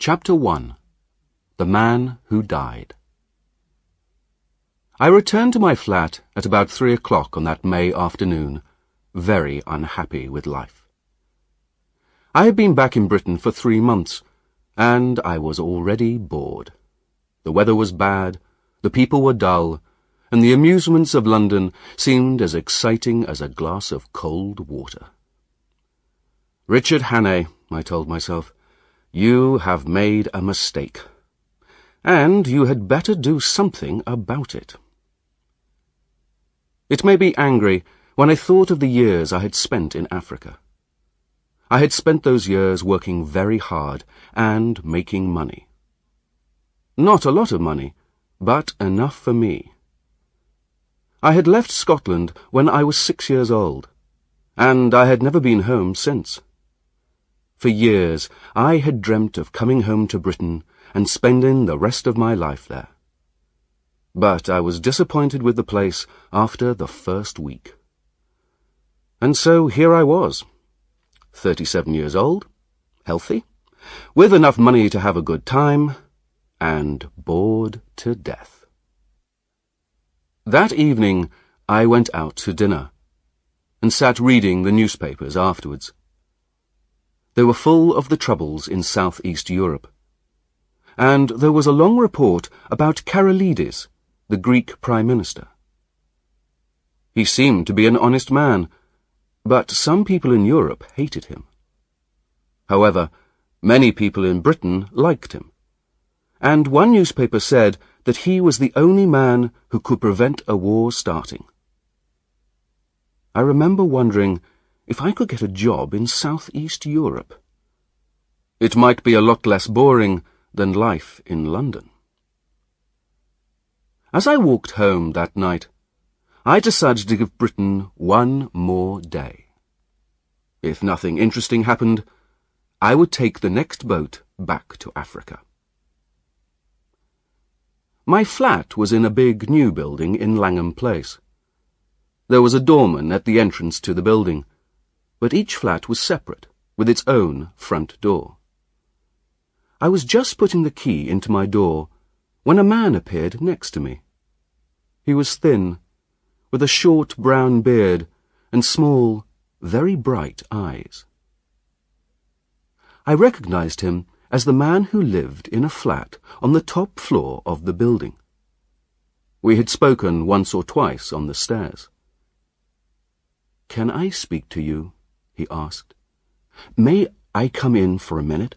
Chapter 1. The Man Who Died. I returned to my flat at about 3 o'clock on that May afternoon, very unhappy with life. I had been back in Britain for 3 months, and I was already bored. The weather was bad, the people were dull, and the amusements of London seemed as exciting as a glass of cold water. Richard Hannay, I told myself, you have made a mistake, and you had better do something about it. It made me angry when I thought of the years I had spent in Africa. I had spent those years working very hard and making money. Not a lot of money, but enough for me. I had left Scotland when I was 6 years old, and I had never been home since. For years I had dreamt of coming home to Britain and spending the rest of my life there. But I was disappointed with the place after the first week. And so here I was, 37 years old, healthy, with enough money to have a good time, and bored to death. That evening I went out to dinner, and sat reading the newspapers afterwards. They were full of the troubles in South-East Europe, and there was a long report about Karaleides, the Greek Prime Minister. He seemed to be an honest man, but some people in Europe hated him. However, many people in Britain liked him, and one newspaper said that he was the only man who could prevent a war starting. I remember wondering if I could get a job in South-East Europe. It might be a lot less boring than life in London. As I walked home that night, I decided to give Britain one more day. If nothing interesting happened, I would take the next boat back to Africa. My flat was in a big new building in Langham Place. There was a doorman at the entrance to the building, but each flat was separate, with its own front door. I was just putting the key into my door when a man appeared next to me. He was thin, with a short brown beard and small, very bright eyes. I recognized him as the man who lived in a flat on the top floor of the building. We had spoken once or twice on the stairs. "Can I speak to you?" he asked. "May I come in for a minute?"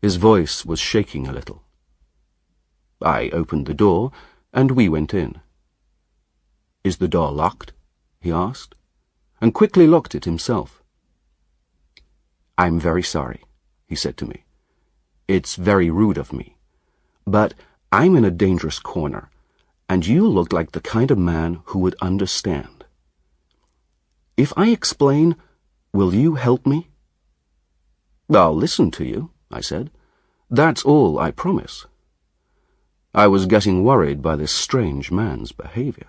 His voice was shaking a little. I opened the door, and we went in. "Is the door locked?" he asked, and quickly locked it himself. "I'm very sorry," he said to me. "It's very rude of me, but I'm in a dangerous corner, and you look like the kind of man who would understand. If I explain, will you help me?" "I'll listen to you," I said. "That's all I promise." I was getting worried by this strange man's behavior.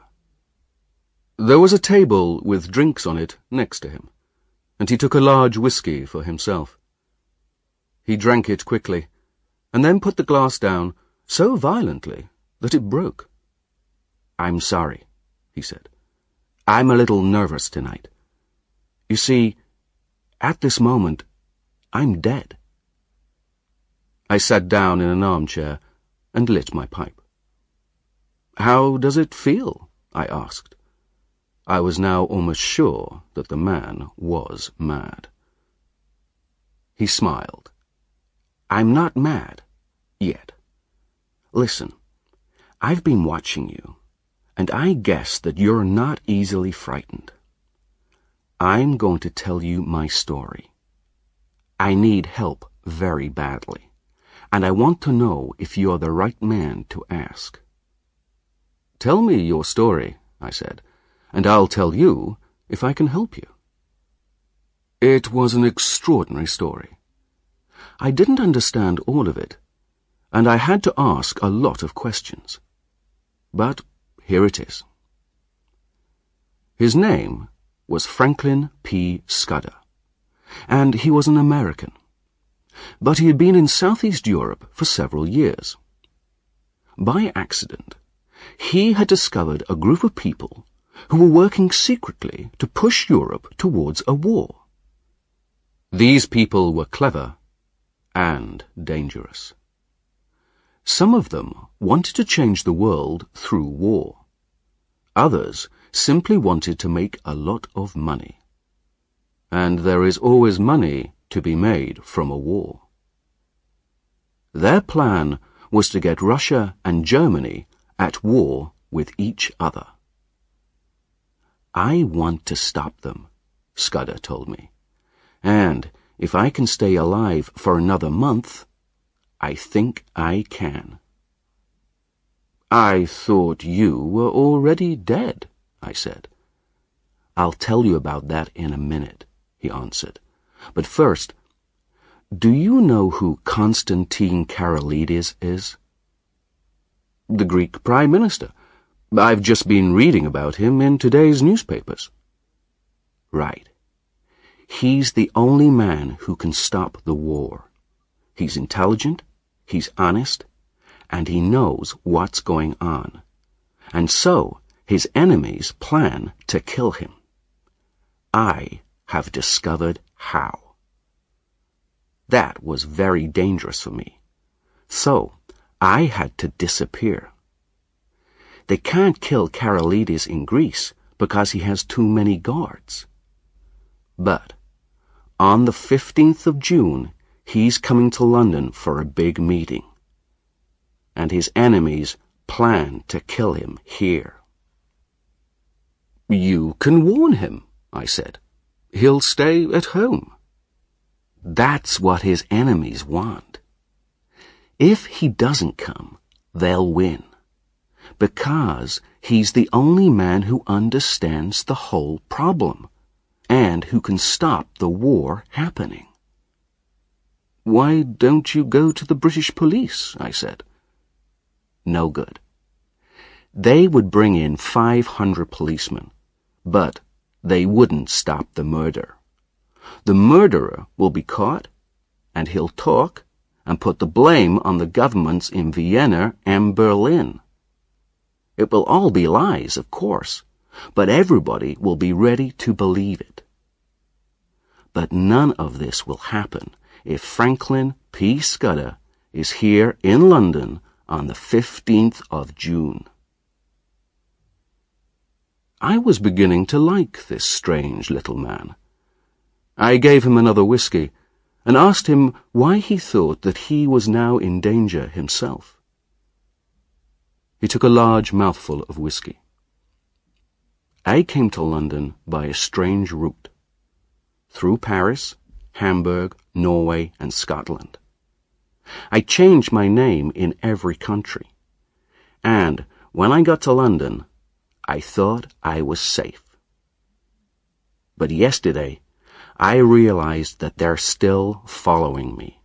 There was a table with drinks on it next to him, and he took a large whiskey for himself. He drank it quickly, and then put the glass down so violently that it broke. "I'm sorry," he said. "I'm a little nervous tonight. You see, at this moment, I'm dead." I sat down in an armchair and lit my pipe. "How does it feel?" I asked. I was now almost sure that the man was mad. He smiled. "I'm not mad, yet. Listen, I've been watching you, and I guess that you're not easily frightened. I'm going to tell you my story. I need help very badly, and I want to know if you're the right man to ask." "Tell me your story," I said, "and I'll tell you if I can help you." It was an extraordinary story. I didn't understand all of it, and I had to ask a lot of questions. But here it is. His name was Franklin P. Scudder, and he was an American. but he had been in Southeast Europe for several years. By accident, he had discovered a group of people who were working secretly to push Europe towards a war. These people were clever and dangerous. Some of them wanted to change the world through war. Others simply wanted to make a lot of money. And there is always money to be made from a war. Their plan was to get Russia and Germany at war with each other. I want to stop them, Scudder told me. And if I can stay alive for another month, I think I can. I thought you were already dead, I said. I'll tell you about that in a minute, he answered. But first, do you know who Constantine Karolides is? The Greek Prime Minister. I've just been reading about him in today's newspapers. Right. He's the only man who can stop the war. He's intelligent, he's honest, and he knows what's going on. And so, his enemies plan to kill him. I have discovered how. That was very dangerous for me. So, I had to disappear. They can't kill Karolides in Greece because he has too many guards. But on the 15th of June, he's coming to London for a big meeting. And his enemies plan to kill him here. You can warn him, I said. He'll stay at home. That's what his enemies want. If he doesn't come, they'll win. Because he's the only man who understands the whole problem, and who can stop the war happening. Why don't you go to the British police? I said. No good. They would bring in 500 policemen, but they wouldn't stop the murder. The murderer will be caught, and he'll talk and put the blame on the governments in Vienna and Berlin. It will all be lies, of course, but everybody will be ready to believe it. But none of this will happen if Franklin P. Scudder is here in London on the 15th of June. I was beginning to like this strange little man. I gave him another whiskey and asked him why he thought that he was now in danger himself. He took a large mouthful of whiskey. I came to London by a strange route, through Paris, Hamburg, Norway, and Scotland. I changed my name in every country, and when I got to London, I thought I was safe. But yesterday, I realized that they're still following me.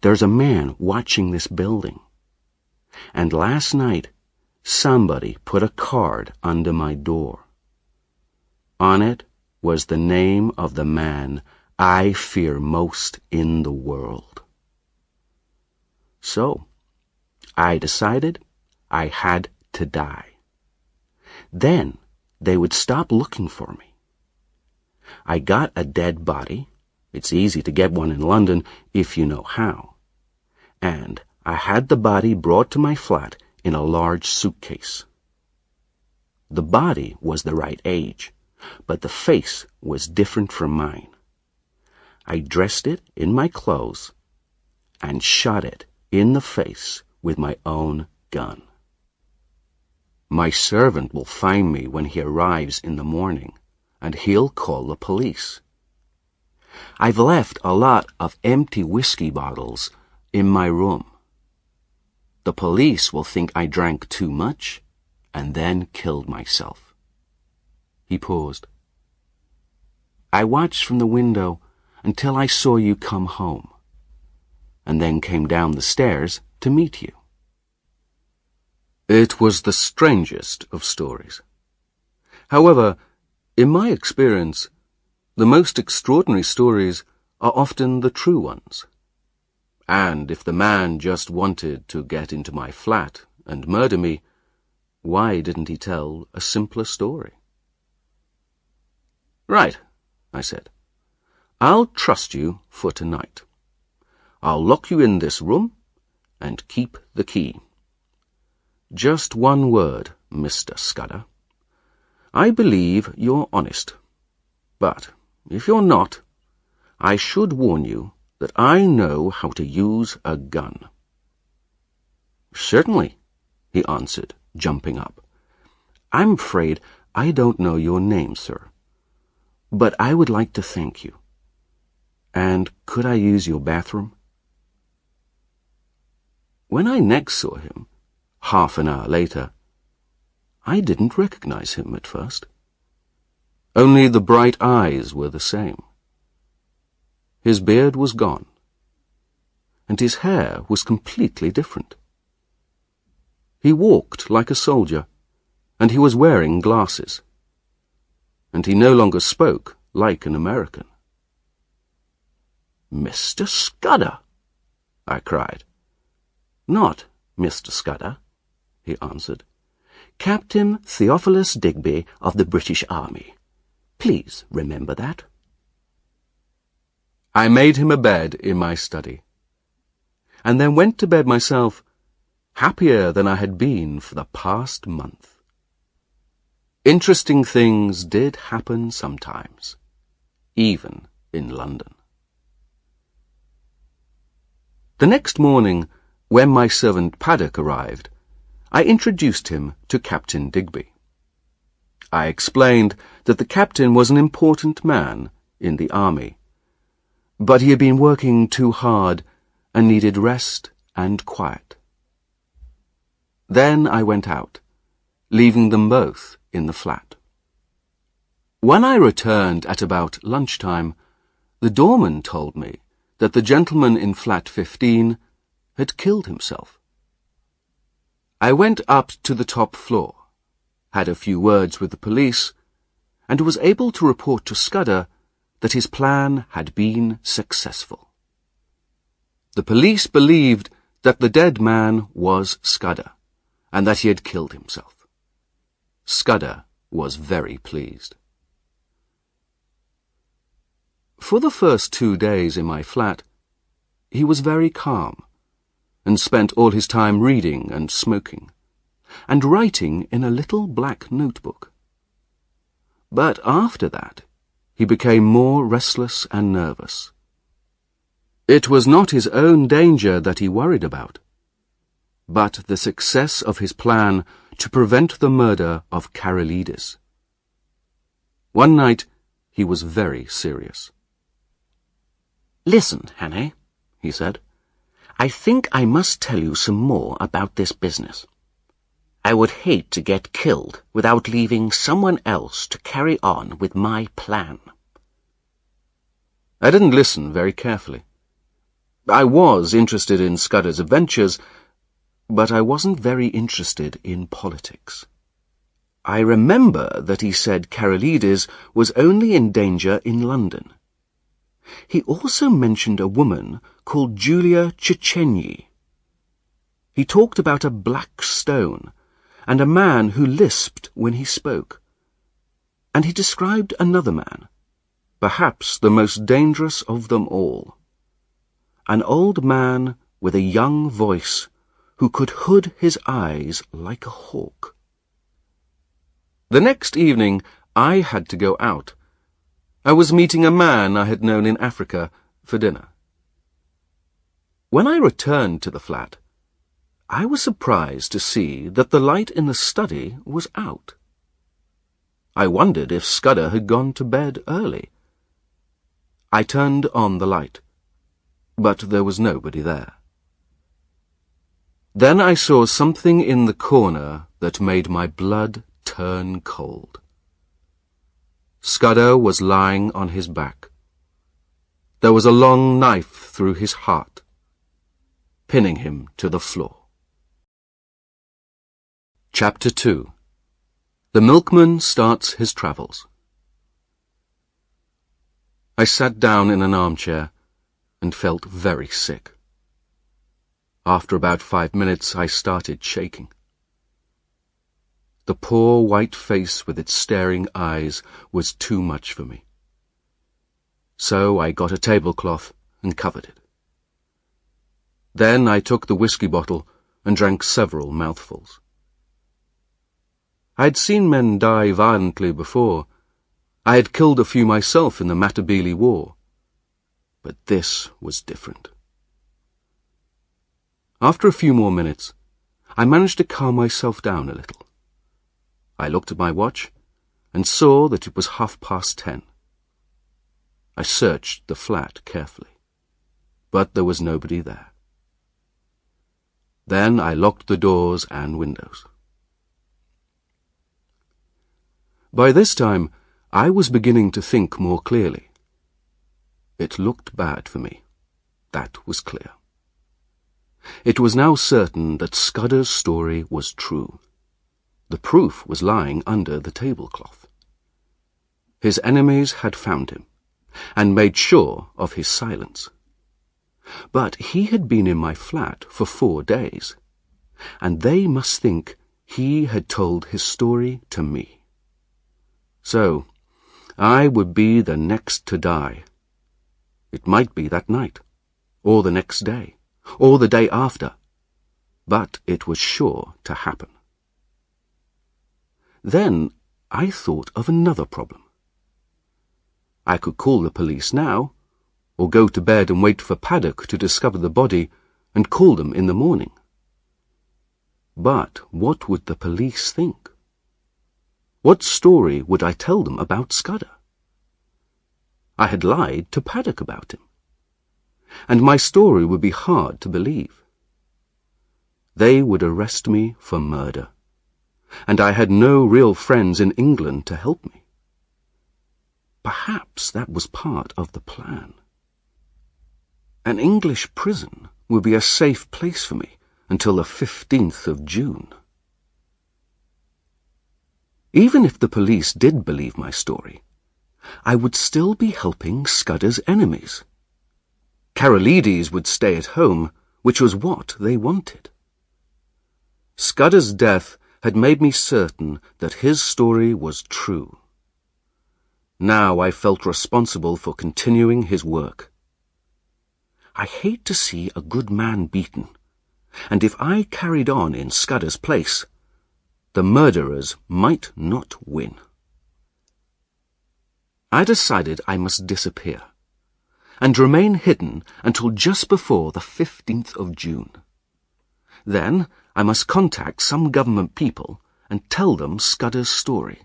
There's a man watching this building. And last night, somebody put a card under my door. On it was the name of the man I fear most in the world. So, I decided I had to die. Then they would stop looking for me. I got a dead body. It's easy to get one in London if you know how. And I had the body brought to my flat in a large suitcase. The body was the right age, but the face was different from mine. I dressed it in my clothes and shot it in the face with my own gun. My servant will find me when he arrives in the morning, and he'll call the police. I've left a lot of empty whiskey bottles in my room. The police will think I drank too much and then killed myself. He paused. I watched from the window until I saw you come home, and then came down the stairs to meet you. It was the strangest of stories. However, in my experience, the most extraordinary stories are often the true ones. And if the man just wanted to get into my flat and murder me, why didn't he tell a simpler story? Right, I said. I'll trust you for tonight. I'll lock you in this room and keep the key. Just one word, Mr. Scudder. I believe you're honest. But if you're not, I should warn you that I know how to use a gun. Certainly, he answered, jumping up. I'm afraid I don't know your name, sir, but I would like to thank you. And could I use your bathroom? When I next saw him, half an hour later, I didn't recognize him at first. Only the bright eyes were the same. His beard was gone, and his hair was completely different. He walked like a soldier, and he was wearing glasses, and he no longer spoke like an American. "Mr. Scudder!" I cried. "Not Mr. Scudder," he answered. "Captain Theophilus Digby of the British Army. Please remember that." I made him a bed in my study, and then went to bed myself, happier than I had been for the past month. Interesting things did happen sometimes, even in London. The next morning, when my servant Paddock arrived, I introduced him to Captain Digby. I explained that the captain was an important man in the army, but he had been working too hard and needed rest and quiet. Then I went out, leaving them both in the flat. When I returned at about lunchtime, the doorman told me that the gentleman in flat 15 had killed himself. I went up to the top floor, had a few words with the police, and was able to report to Scudder that his plan had been successful. The police believed that the dead man was Scudder, and that he had killed himself. Scudder was very pleased. For the first 2 days in my flat, he was very calm, and spent all his time reading and smoking, and writing in a little black notebook. But after that, he became more restless and nervous. It was not his own danger that he worried about, but the success of his plan to prevent the murder of Karolides. One night, he was very serious. "Listen, Hannay," he said. "I think I must tell you some more about this business. I would hate to get killed without leaving someone else to carry on with my plan." I didn't listen very carefully. I was interested in Scudder's adventures, but I wasn't very interested in politics. I remember that he said Karolides was only in danger in London. He also mentioned a woman called Julia Czechenyi. He talked about a black stone and a man who lisped when he spoke. And he described another man, perhaps the most dangerous of them all. An old man with a young voice who could hood his eyes like a hawk. The next evening, I had to go out. I was meeting a man I had known in Africa for dinner. When I returned to the flat, I was surprised to see that the light in the study was out. I wondered if Scudder had gone to bed early. I turned on the light, but there was nobody there. Then I saw something in the corner that made my blood turn cold. Scudder was lying on his back. There was a long knife through his heart, pinning him to the floor. Chapter 2. The Milkman Starts His Travels. I sat down in an armchair and felt very sick. After about 5 minutes, I started shaking. The poor white face with its staring eyes was too much for me. So I got a tablecloth and covered it. Then I took the whiskey bottle and drank several mouthfuls. I had seen men die violently before. I had killed a few myself in the Matabele War. But this was different. After a few more minutes, I managed to calm myself down a little. I looked at my watch and saw that it was 10:30. I searched the flat carefully, but there was nobody there. Then I locked the doors and windows. By this time, I was beginning to think more clearly. It looked bad for me. That was clear. It was now certain that Scudder's story was true. The proof was lying under the tablecloth. His enemies had found him, and made sure of his silence. But he had been in my flat for 4 days, and they must think he had told his story to me. So, I would be the next to die. It might be that night, or the next day, or the day after, but it was sure to happen. Then I thought of another problem. I could call the police now, or go to bed and wait for Paddock to discover the body and call them in the morning. But what would the police think? What story would I tell them about Scudder? I had lied to Paddock about him, and my story would be hard to believe. They would arrest me for murder, and I had no real friends in England to help me. Perhaps that was part of the plan. An English prison would be a safe place for me until the 15th of June. Even if the police did believe my story, I would still be helping Scudder's enemies. Karolides would stay at home, which was what they wanted. Scudder's death had made me certain that his story was true. Now I felt responsible for continuing his work. I hate to see a good man beaten, and if I carried on in Scudder's place, the murderers might not win. I decided I must disappear, and remain hidden until just before the 15th of June. Then I must contact some government people and tell them Scudder's story.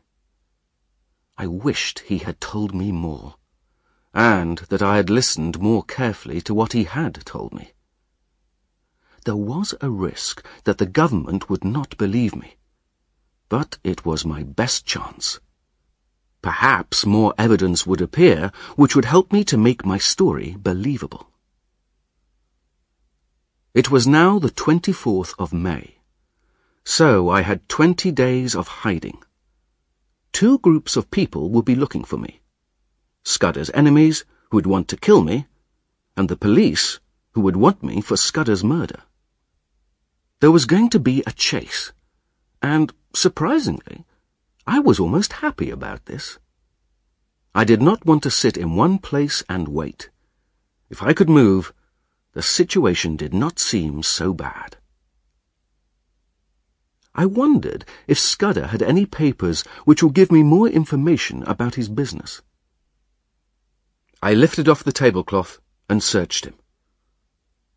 I wished he had told me more, and that I had listened more carefully to what he had told me. There was a risk that the government would not believe me, but it was my best chance. Perhaps more evidence would appear which would help me to make my story believable. It was now the 24th of May, so I had 20 days of hiding. 2 groups of people would be looking for me. Scudder's enemies, who would want to kill me, and the police, who would want me for Scudder's murder. There was going to be a chase, and, surprisingly, I was almost happy about this. I did not want to sit in one place and wait. If I could move, the situation did not seem so bad. I wondered if Scudder had any papers which would give me more information about his business. I lifted off the tablecloth and searched him.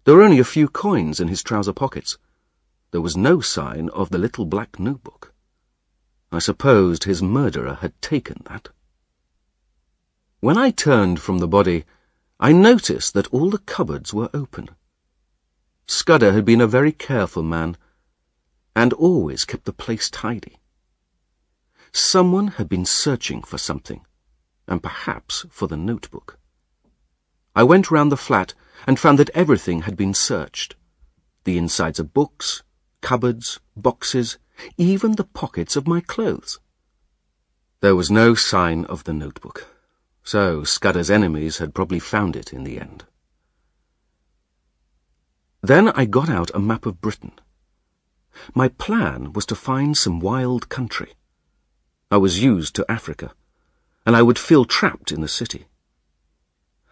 There were only a few coins in his trouser pockets. There was no sign of the little black notebook. I supposed his murderer had taken that. When I turned from the body, I noticed that all the cupboards were open. Scudder had been a very careful man, and always kept the place tidy. Someone had been searching for something, and perhaps for the notebook. I went round the flat and found that everything had been searched. The insides of books, cupboards, boxes, even the pockets of my clothes. There was no sign of the notebook, So Scudder's enemies had probably found it in the end. Then I got out a map of Britain. My plan was to find some wild country. I was used to Africa, and I would feel trapped in the city.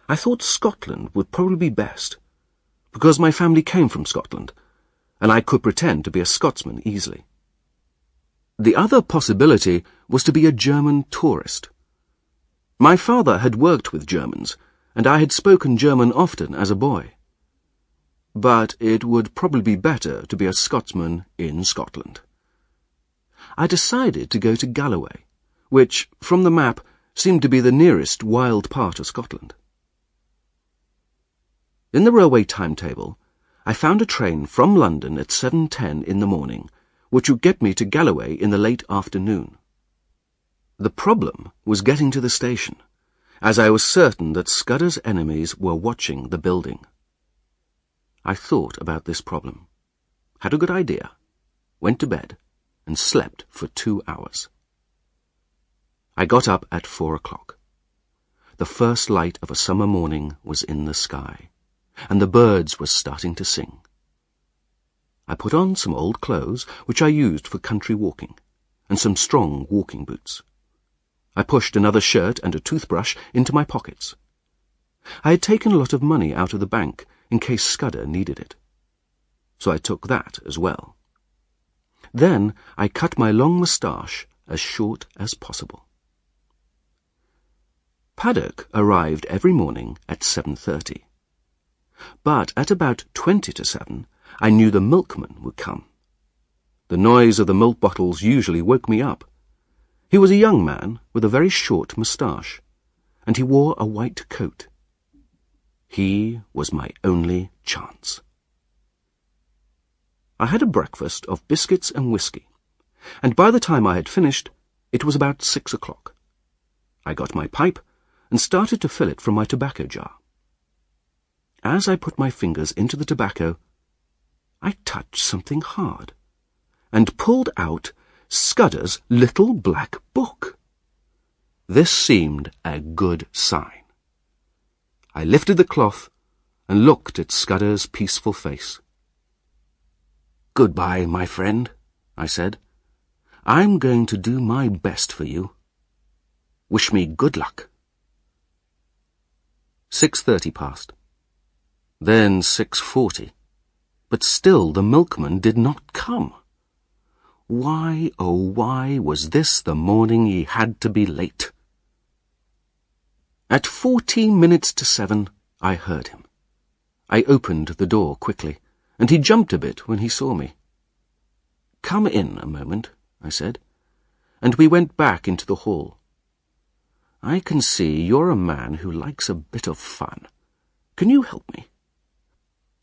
I thought Scotland would probably be best, because my family came from Scotland, and I could pretend to be a Scotsman easily. The other possibility was to be a German tourist. My father had worked with Germans, and I had spoken German often as a boy. But it would probably be better to be a Scotsman in Scotland. I decided to go to Galloway, which, from the map, seemed to be the nearest wild part of Scotland. In the railway timetable, I found a train from London at 7:10 in the morning, which would get me to Galloway in the late afternoon. The problem was getting to the station, as I was certain that Scudder's enemies were watching the building. I thought about this problem, had a good idea, went to bed, and slept for 2 hours. I got up at 4 o'clock. The first light of a summer morning was in the sky, and the birds were starting to sing. I put on some old clothes, which I used for country walking, and some strong walking boots. I pushed another shirt and a toothbrush into my pockets. I had taken a lot of money out of the bank in case Scudder needed it, so I took that as well. Then I cut my long moustache as short as possible. Paddock arrived every morning at 7:30. But at about 20 to 7, I knew the milkman would come. The noise of the milk bottles usually woke me up. He was a young man with a very short moustache, and he wore a white coat. He was my only chance. I had a breakfast of biscuits and whiskey, and by the time I had finished, it was about 6 o'clock. I got my pipe and started to fill it from my tobacco jar. As I put my fingers into the tobacco, I touched something hard and pulled out Scudder's little black book. This seemed a good sign. I lifted the cloth and looked at Scudder's peaceful face. "Goodbye, my friend," I said. "I'm going to do my best for you. Wish me good luck." 6:30 passed. Then 6:40. But still the milkman did not come. Why, oh why, was this the morning he had to be late? At 14 minutes to 7, I heard him. I opened the door quickly, and he jumped a bit when he saw me. "Come in a moment," I said, and we went back into the hall. "I can see you're a man who likes a bit of fun. Can you help me?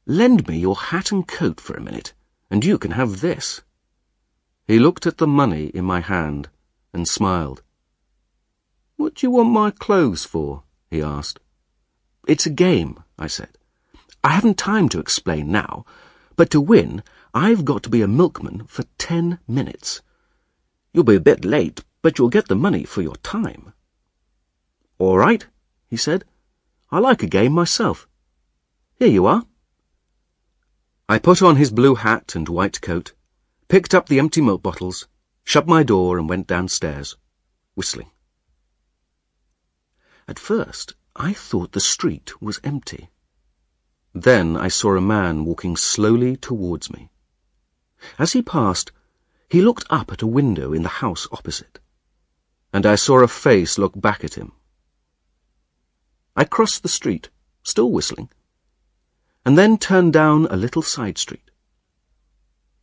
Lend me your hat and coat for a minute, and you can have this." He looked at the money in my hand and smiled. "What do you want my clothes for?" he asked. "It's a game," I said. "I haven't time to explain now, but to win, I've got to be a milkman for 10 minutes. You'll be a bit late, but you'll get the money for your time." "All right," he said. "I like a game myself. Here you are." I put on his blue hat and white coat, picked up the empty milk bottles, shut my door and went downstairs, whistling. At first, I thought the street was empty. Then I saw a man walking slowly towards me. As he passed, he looked up at a window in the house opposite, and I saw a face look back at him. I crossed the street, still whistling, and then turned down a little side street.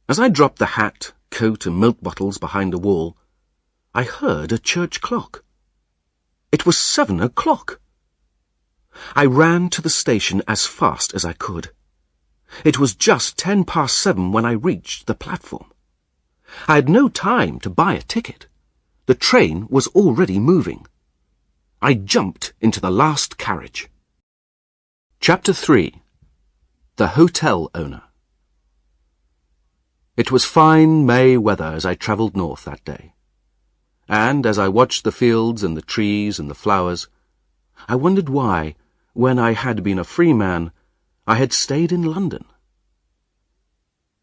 As I dropped the hat, coat, and milk bottles behind a wall, I heard a church clock. It was 7 o'clock. I ran to the station as fast as I could. It was just 10 past 7 when I reached the platform. I had no time to buy a ticket. The train was already moving. I jumped into the last carriage. Chapter 3. The Hotel Owner. It was fine May weather as I travelled north that day, and as I watched the fields and the trees and the flowers, I wondered why, when I had been a free man, I had stayed in London.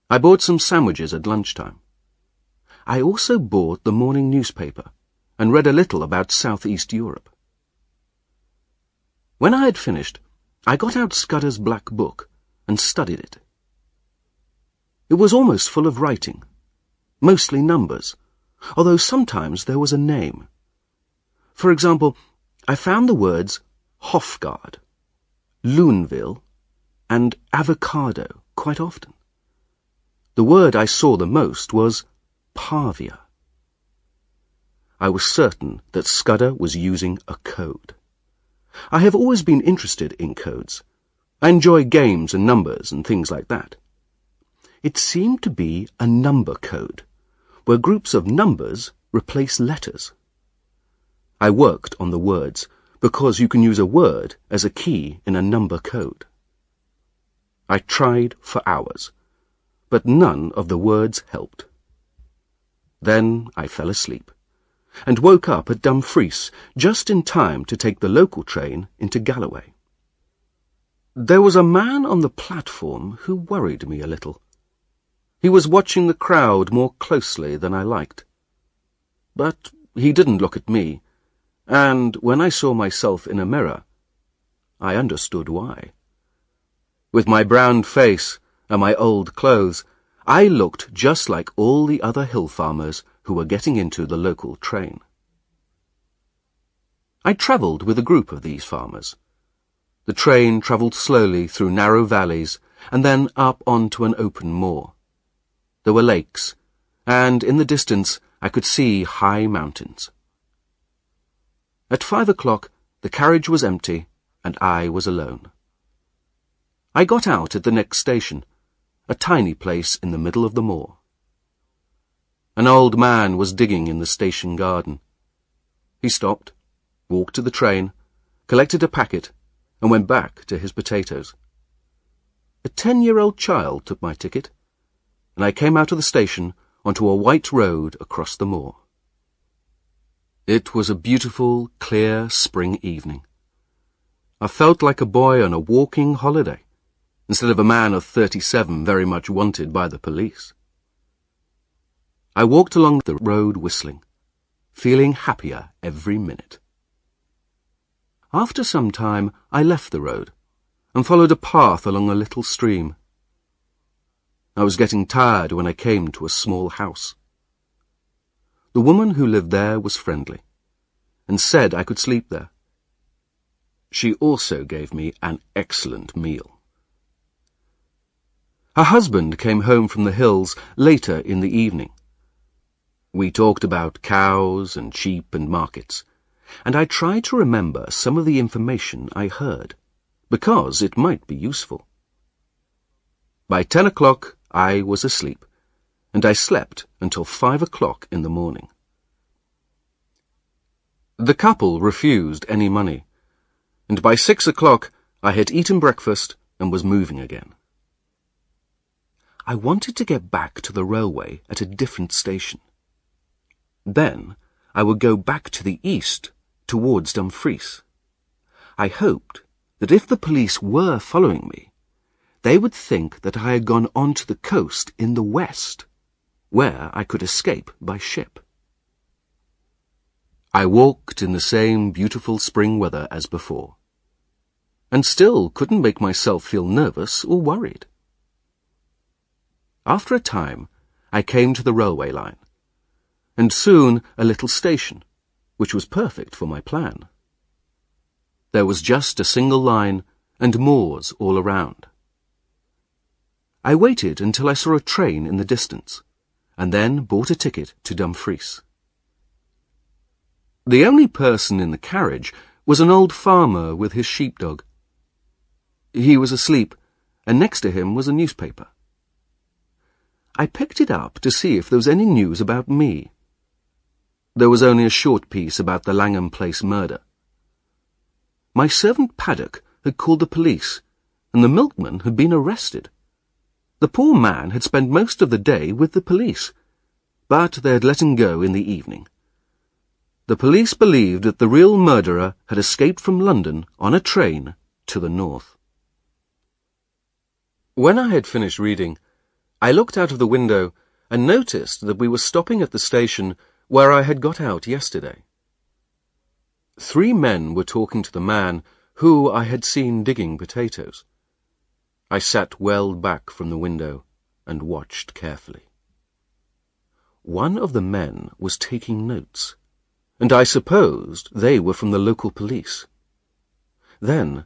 I bought some sandwiches at lunchtime. I also bought the morning newspaper and read a little about Southeast Europe. When I had finished, I got out Scudder's black book and studied it. It was almost full of writing, mostly numbers, although sometimes there was a name. For example, I found the words Hofgaard, Luneville, and avocado quite often. The word I saw the most was Pavia. I was certain that Scudder was using a code. I have always been interested in codes. I enjoy games and numbers and things like that. It seemed to be a number code, where groups of numbers replace letters. I worked on the words, because you can use a word as a key in a number code. I tried for hours, but none of the words helped. Then I fell asleep, and woke up at Dumfries just in time to take the local train into Galloway. There was a man on the platform who worried me a little. He was watching the crowd more closely than I liked. But he didn't look at me, and when I saw myself in a mirror, I understood why. With my brown face and my old clothes, I looked just like all the other hill farmers who were getting into the local train. I travelled with a group of these farmers. The train travelled slowly through narrow valleys and then up onto an open moor. There were lakes, and in the distance I could see high mountains. At 5 o'clock the carriage was empty and I was alone. I got out at the next station, a tiny place in the middle of the moor. An old man was digging in the station garden. He stopped, walked to the train, collected a packet, and went back to his potatoes. A 10-year-old child took my ticket, and I came out of the station onto a white road across the moor. It was a beautiful, clear spring evening. I felt like a boy on a walking holiday, instead of a man of 37 very much wanted by the police. I walked along the road whistling, feeling happier every minute. After some time, I left the road and followed a path along a little stream. I was getting tired when I came to a small house. The woman who lived there was friendly and said I could sleep there. She also gave me an excellent meal. Her husband came home from the hills later in the evening. We talked about cows and sheep and markets, and I tried to remember some of the information I heard, because it might be useful. By 10 o'clock I was asleep, and I slept until 5 o'clock in the morning. The couple refused any money, and by 6 o'clock I had eaten breakfast and was moving again. I wanted to get back to the railway at a different station. Then I would go back to the east towards Dumfries. I hoped that if the police were following me, they would think that I had gone on to the coast in the west, where I could escape by ship. I walked in the same beautiful spring weather as before, and still couldn't make myself feel nervous or worried. After a time, I came to the railway line, and soon a little station, which was perfect for my plan. There was just a single line and moors all around. I waited until I saw a train in the distance, and then bought a ticket to Dumfries. The only person in the carriage was an old farmer with his sheepdog. He was asleep, and next to him was a newspaper. I picked it up to see if there was any news about me. There was only a short piece about the Langham Place murder. My servant Paddock had called the police, and the milkman had been arrested. The poor man had spent most of the day with the police, but they had let him go in the evening. the police believed that the real murderer had escaped from London on a train to the north. When I had finished reading, I looked out of the window and noticed that we were stopping at the station where I had got out yesterday. 3 men were talking to the man who I had seen digging potatoes. I sat well back from the window and watched carefully. One of the men was taking notes, and I supposed they were from the local police. Then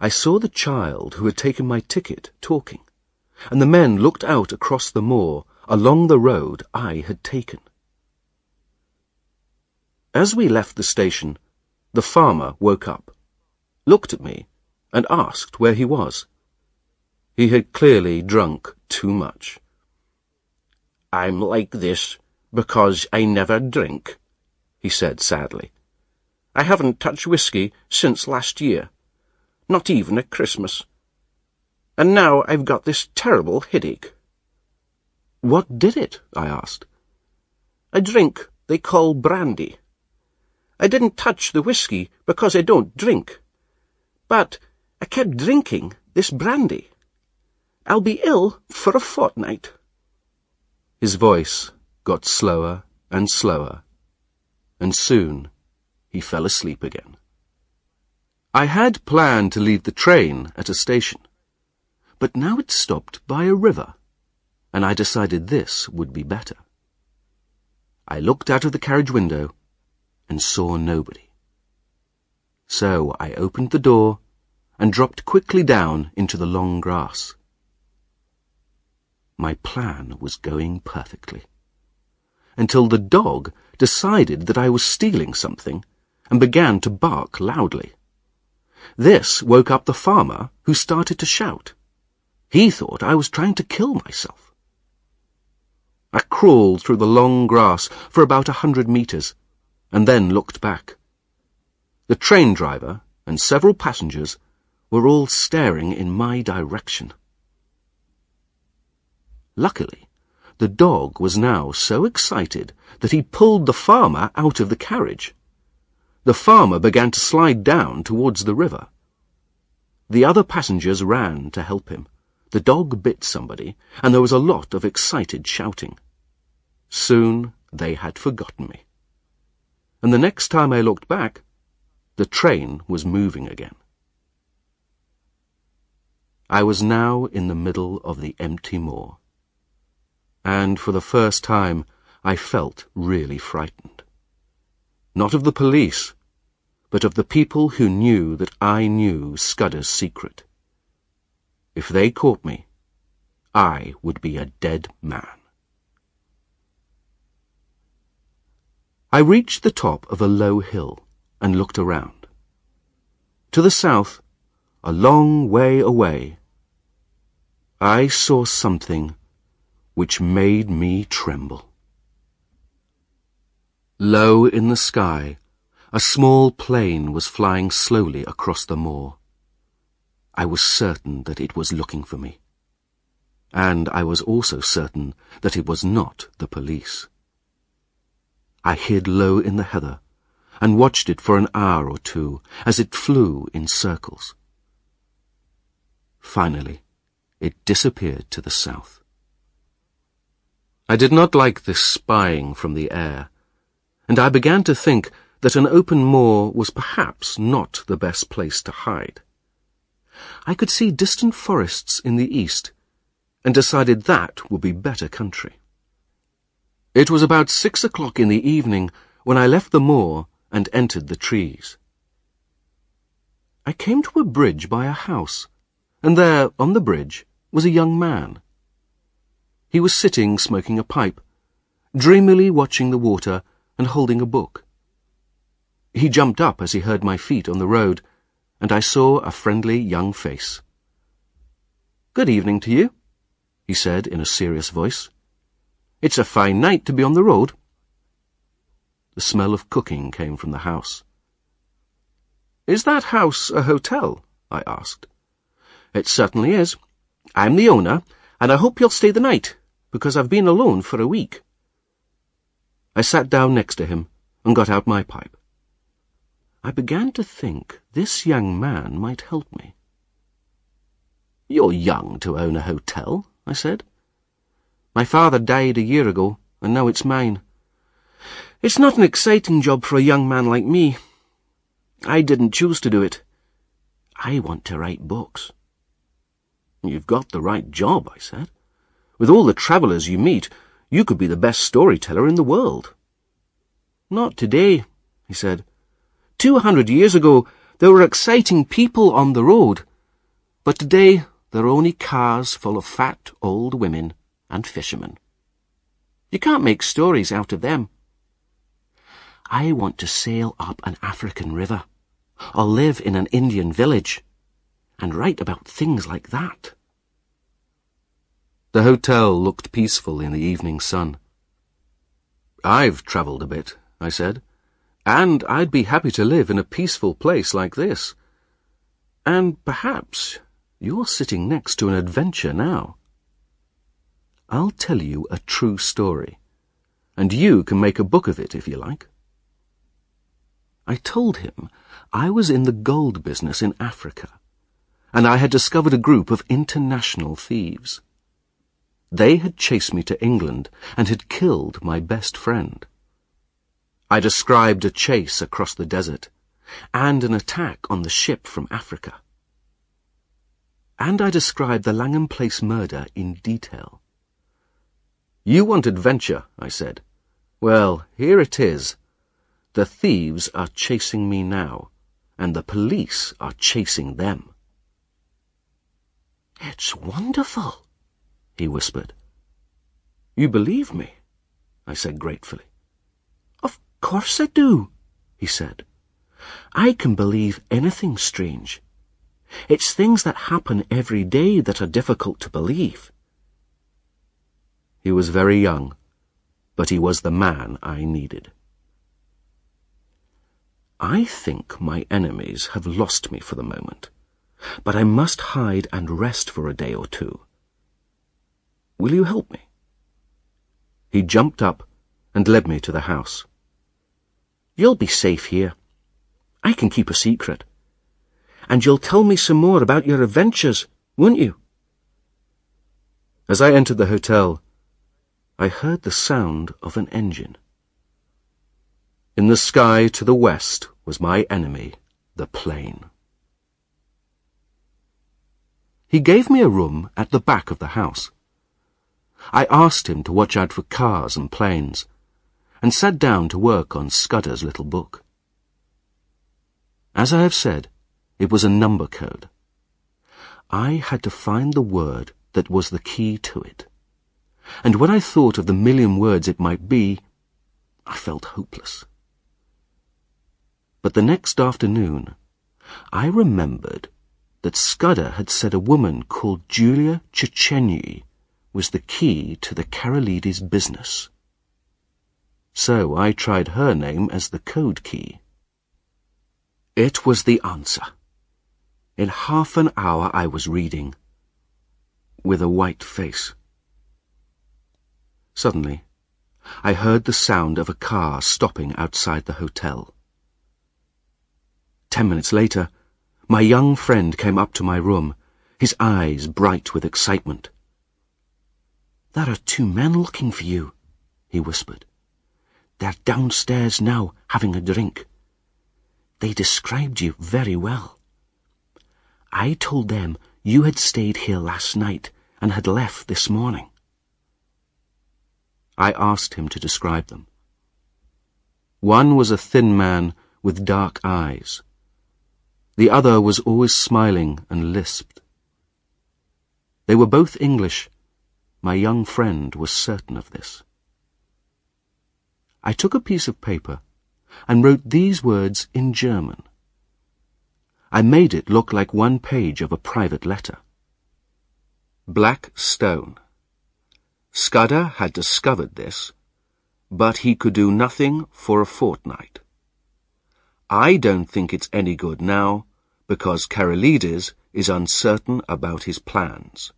I saw the child who had taken my ticket talking, and the men looked out across the moor along the road I had taken. As we left the station, the farmer woke up, looked at me, and asked where he was. He had clearly drunk too much. "I'm like this because I never drink," he said sadly. "I haven't touched whiskey since last year, not even at Christmas. And now I've got this terrible headache." "What did it?" I asked. "A drink they call brandy. I didn't touch the whiskey because I don't drink, but I kept drinking this brandy. I'll be ill for a fortnight." His voice got slower and slower, and soon he fell asleep again. I had planned to leave the train at a station, but now it stopped by a river, and I decided this would be better. I looked out of the carriage window and saw nobody. So I opened the door and dropped quickly down into the long grass. My plan was going perfectly, until the dog decided that I was stealing something and began to bark loudly. This woke up the farmer, who started to shout. He thought I was trying to kill myself. I crawled through the long grass for about 100 meters, and then looked back. The train driver and several passengers were all staring in my direction. Luckily, the dog was now so excited that he pulled the farmer out of the carriage. The farmer began to slide down towards the river. The other passengers ran to help him. The dog bit somebody, and there was a lot of excited shouting. Soon they had forgotten me. And the next time I looked back, the train was moving again. I was now in the middle of the empty moor, and for the first time I felt really frightened. Not of the police, but of the people who knew that I knew Scudder's secret. If they caught me, I would be a dead man. I reached the top of a low hill and looked around. To the south, a long way away, I saw something which made me tremble. Low in the sky, a small plane was flying slowly across the moor. I was certain that it was looking for me, and I was also certain that it was not the police. I hid low in the heather and watched it for an hour or two as it flew in circles. Finally, it disappeared to the south. I did not like this spying from the air, and I began to think that an open moor was perhaps not the best place to hide. I could see distant forests in the east, and decided that would be better country. It was about 6 o'clock in the evening when I left the moor and entered the trees. I came to a bridge by a house, and there, on the bridge, was a young man. He was sitting smoking a pipe, dreamily watching the water and holding a book. He jumped up as he heard my feet on the road, and I saw a friendly young face. "Good evening to you," he said in a serious voice. "It's a fine night to be on the road." The smell of cooking came from the house. "Is that house a hotel?" I asked. "It certainly is. I'm the owner, and I hope you'll stay the night, because I've been alone for a week." I sat down next to him and got out my pipe. I began to think this young man might help me. "You're young to own a hotel," I said. "My father died a year ago, and now it's mine. It's not an exciting job for a young man like me. I didn't choose to do it. I want to write books." "You've got the right job," I said. "With all the travellers you meet, you could be the best storyteller in the world." "Not today," he said. 200 years ago, there were exciting people on the road, but today there are only cars full of fat old women and fishermen. You can't make stories out of them. I want to sail up an African river, or live in an Indian village, and write about things like that." The hotel looked peaceful in the evening sun. "I've travelled a bit," I said, "and I'd be happy to live in a peaceful place like this. And perhaps you're sitting next to an adventure now. I'll tell you a true story, and you can make a book of it if you like." I told him I was in the gold business in Africa, and I had discovered a group of international thieves. They had chased me to England and had killed my best friend. I described a chase across the desert, and an attack on the ship from Africa. And I described the Langham Place murder in detail. "You want adventure," I said. "Well, here it is. The thieves are chasing me now, and the police are chasing them." "It's wonderful," he whispered. "You believe me?" I said gratefully. "Of course I do," he said. "I can believe anything strange. It's things that happen every day that are difficult to believe." He was very young, but he was the man I needed. I think my enemies have lost me for the moment, but I must hide and rest for a day or two. Will you help me? He jumped up and led me to the house. "You'll be safe here. I can keep a secret. And you'll tell me some more about your adventures, won't you?" As I entered the hotel, I heard the sound of an engine. In the sky to the west was my enemy, the plane. He gave me a room at the back of the house. I asked him to watch out for cars and planes, and sat down to work on Scudder's little book. As I have said, it was a number code. I had to find the word that was the key to it, and when I thought of the million words it might be, I felt hopeless. But the next afternoon, I remembered that Scudder had said a woman called Julia Chechenyi was the key to the Karolides business. So I tried her name as the code key. It was the answer. In half an hour I was reading, with a white face. Suddenly, I heard the sound of a car stopping outside the hotel. 10 minutes later, my young friend came up to my room, his eyes bright with excitement. "There are 2 men looking for you," he whispered. "They're downstairs now, having a drink. They described you very well. I told them you had stayed here last night and had left this morning." I asked him to describe them. One was a thin man with dark eyes. The other was always smiling and lisped. They were both English. My young friend was certain of this. I took a piece of paper and wrote these words in German. I made it look like one page of a private letter. Black Stone. Scudder had discovered this, but he could do nothing for a fortnight. I don't think it's any good now, because Karolides is uncertain about his plans.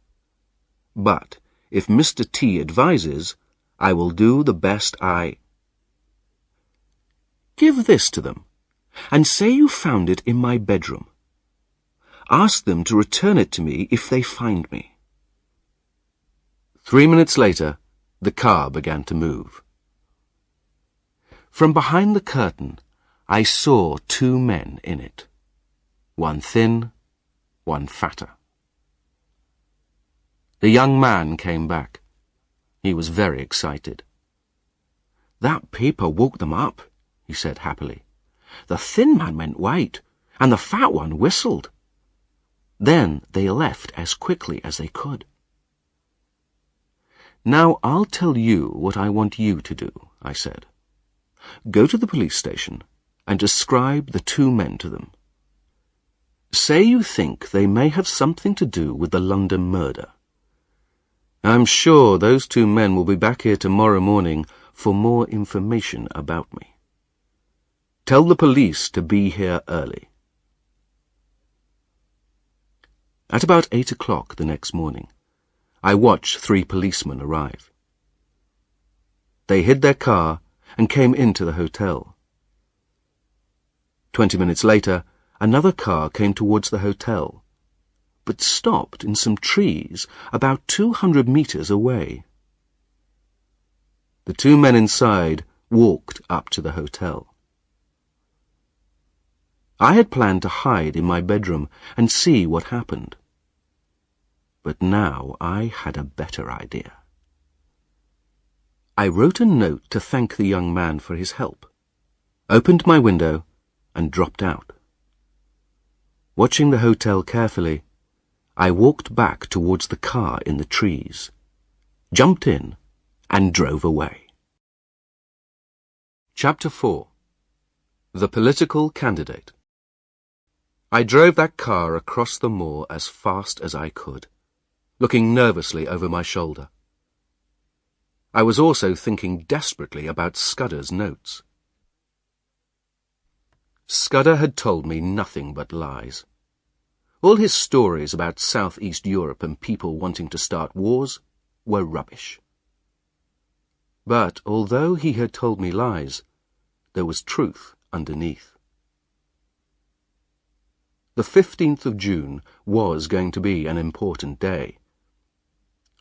But if Mr. T advises, I will do the best I... Give this to them, and say you found it in my bedroom. Ask them to return it to me if they find me." 3 minutes later, the car began to move. From behind the curtain, I saw 2 men in it, one thin, one fatter. The young man came back. He was very excited. "That paper woke them up," he said happily. "The thin man went white, and the fat one whistled. Then they left as quickly as they could." "Now I'll tell you what I want you to do," I said. "Go to the police station and describe the 2 men to them. Say you think they may have something to do with the London murder. I'm sure those 2 men will be back here tomorrow morning for more information about me. Tell the police to be here early." At about 8 o'clock the next morning, I watched 3 policemen arrive. They hid their car and came into the hotel. 20 minutes later, another car came towards the hotel, but stopped in some trees about 200 meters away. The 2 men inside walked up to the hotel. I had planned to hide in my bedroom and see what happened. But now I had a better idea. I wrote a note to thank the young man for his help, opened my window, and dropped out. Watching the hotel carefully, I walked back towards the car in the trees, jumped in, and drove away. Chapter 4. The Political Candidate. I drove that car across the moor as fast as I could, looking nervously over my shoulder. I was also thinking desperately about Scudder's notes. Scudder had told me nothing but lies. All his stories about Southeast Europe and people wanting to start wars were rubbish. But although he had told me lies, there was truth underneath. The 15th of June was going to be an important day,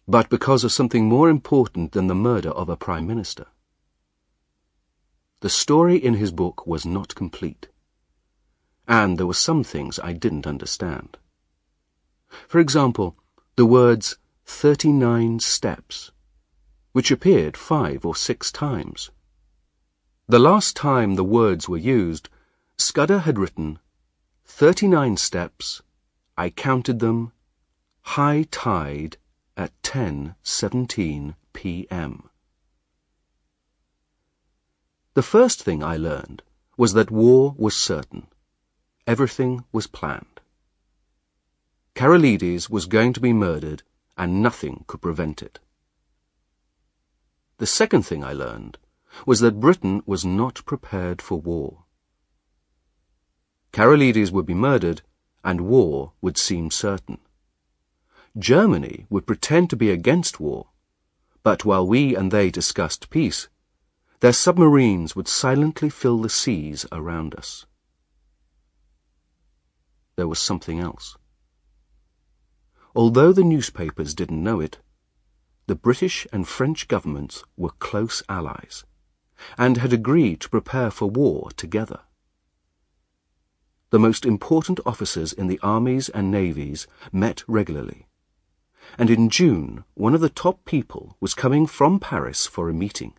but because of something more important than the murder of a Prime Minister. The story in his book was not complete, and there were some things I didn't understand. For example, the words 39 steps, which appeared 5 or 6 times. The last time the words were used, Scudder had written 39 steps, I counted them, high tide at 10:17 p.m. The first thing I learned was that war was certain. Everything was planned. Karolides was going to be murdered, and nothing could prevent it. The second thing I learned was that Britain was not prepared for war. Karolides would be murdered, and war would seem certain. Germany would pretend to be against war, but while we and they discussed peace, their submarines would silently fill the seas around us. There was something else. Although the newspapers didn't know it, the British and French governments were close allies, and had agreed to prepare for war together. The most important officers in the armies and navies met regularly, and in June one of the top people was coming from Paris for a meeting.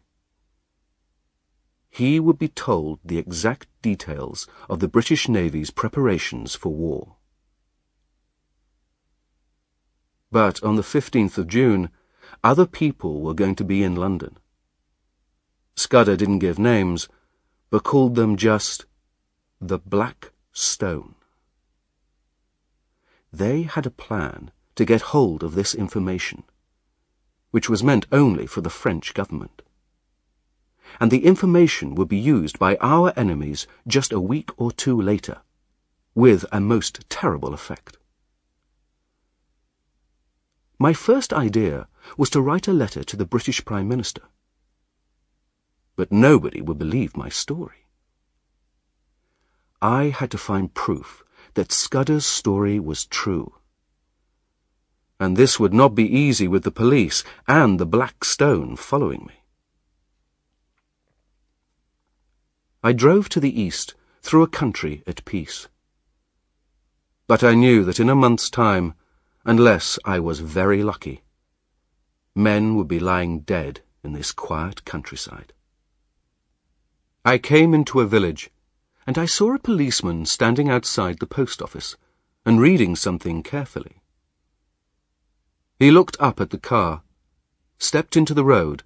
He would be told the exact details of the British Navy's preparations for war. But on the 15th of June, other people were going to be in London. Scudder didn't give names, but called them just the Black Stone. They had a plan to get hold of this information, which was meant only for the French government. And the information would be used by our enemies just a week or 2 later, with a most terrible effect. My first idea was to write a letter to the British Prime Minister. But nobody would believe my story. I had to find proof that Scudder's story was true. And this would not be easy with the police and the Black Stone following me. I drove to the east through a country at peace. But I knew that in a month's time, unless I was very lucky, men would be lying dead in this quiet countryside. I came into a village, and I saw a policeman standing outside the post office and reading something carefully. He looked up at the car, stepped into the road,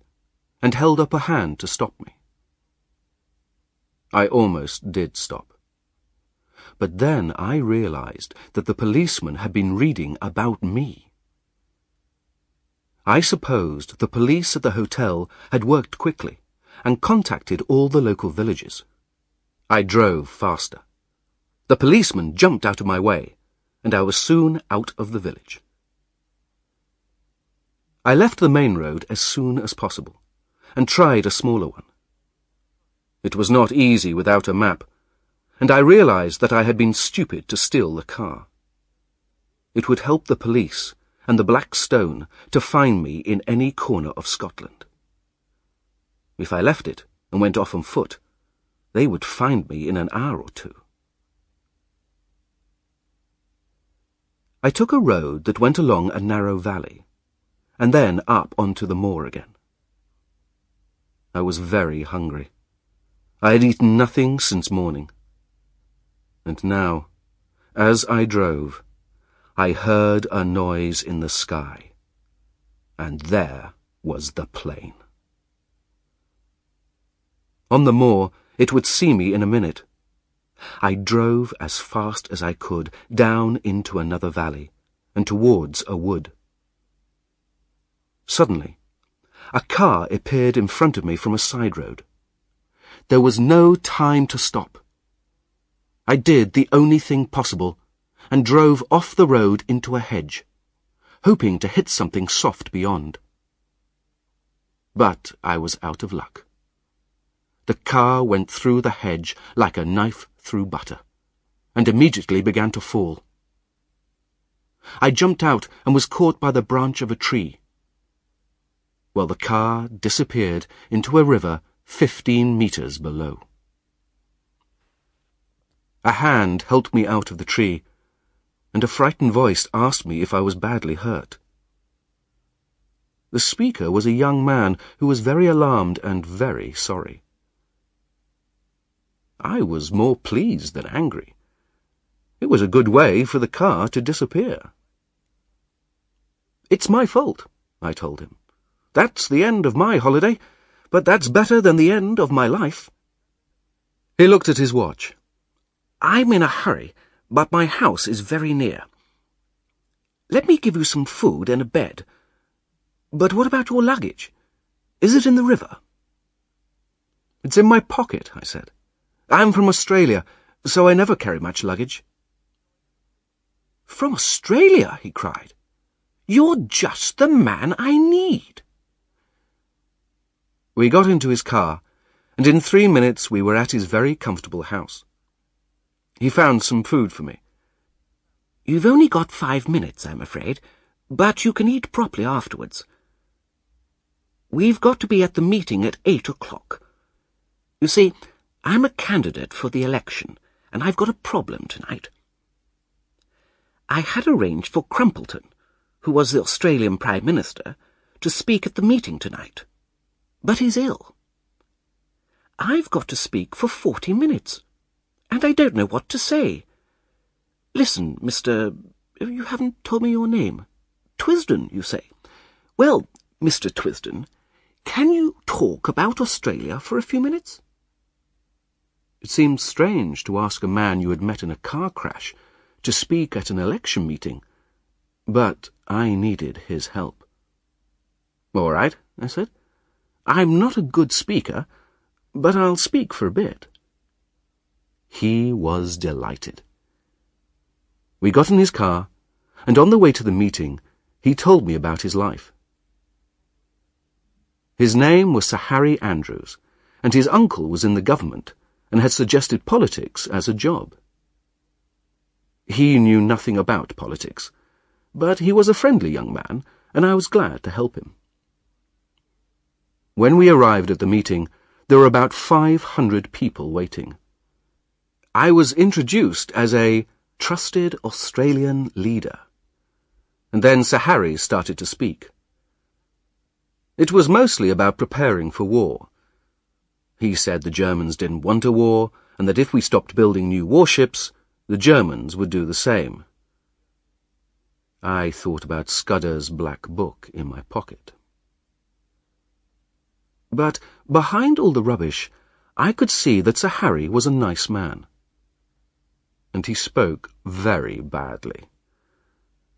and held up a hand to stop me. I almost did stop. But then I realized that the policeman had been reading about me. I supposed the police at the hotel had worked quickly and contacted all the local villages. I drove faster. The policeman jumped out of my way, and I was soon out of the village. I left the main road as soon as possible, and tried a smaller one. It was not easy without a map, and I realized that I had been stupid to steal the car. It would help the police and the Black Stone to find me in any corner of Scotland. If I left it and went off on foot, they would find me in an hour or two. I took a road that went along a narrow valley, and then up onto the moor again. I was very hungry. I had eaten nothing since morning. And now, as I drove, I heard a noise in the sky, and there was the plane. On the moor, it would see me in a minute. I drove as fast as I could down into another valley and towards a wood. Suddenly, a car appeared in front of me from a side road. There was no time to stop. I did the only thing possible and drove off the road into a hedge, hoping to hit something soft beyond. But I was out of luck. The car went through the hedge like a knife through butter, and immediately began to fall. I jumped out and was caught by the branch of a tree. Well, the car disappeared into a river 15 meters below. A hand helped me out of the tree, and a frightened voice asked me if I was badly hurt. The speaker was a young man who was very alarmed and very sorry. I was more pleased than angry. It was a good way for the car to disappear. "It's my fault," I told him. "That's the end of my holiday, but that's better than the end of my life." He looked at his watch. "I'm in a hurry, but my house is very near. Let me give you some food and a bed. But what about your luggage? Is it in the river?" "It's in my pocket," I said. "I'm from Australia, so I never carry much luggage." "From Australia?" he cried. "You're just the man I need." We got into his car, and in 3 minutes we were at his very comfortable house. He found some food for me. "You've only got 5 minutes, I'm afraid, but you can eat properly afterwards. We've got to be at the meeting at 8 o'clock. You see, I'm a candidate for the election, and I've got a problem tonight. I had arranged for Crumpleton, who was the Australian Prime Minister, to speak at the meeting tonight, but he's ill. I've got to speak for 40 minutes, and I don't know what to say. Listen, Mr. You haven't told me your name. Twisden, you say. Well, Mr. Twisden, can you talk about Australia for a few minutes?" It seemed strange to ask a man you had met in a car crash to speak at an election meeting, but I needed his help. "All right," I said. "I'm not a good speaker, but I'll speak for a bit." He was delighted. We got in his car, and on the way to the meeting, he told me about his life. His name was Sir Harry Andrews, and his uncle was in the government, and had suggested politics as a job. He knew nothing about politics, but he was a friendly young man, and I was glad to help him. When we arrived at the meeting, there were about 500 people waiting. I was introduced as a trusted Australian leader, and then Sir Harry started to speak. It was mostly about preparing for war. He said the Germans didn't want a war, and that if we stopped building new warships, the Germans would do the same. I thought about Scudder's black book in my pocket. But behind all the rubbish, I could see that Sir Harry was a nice man. And he spoke very badly.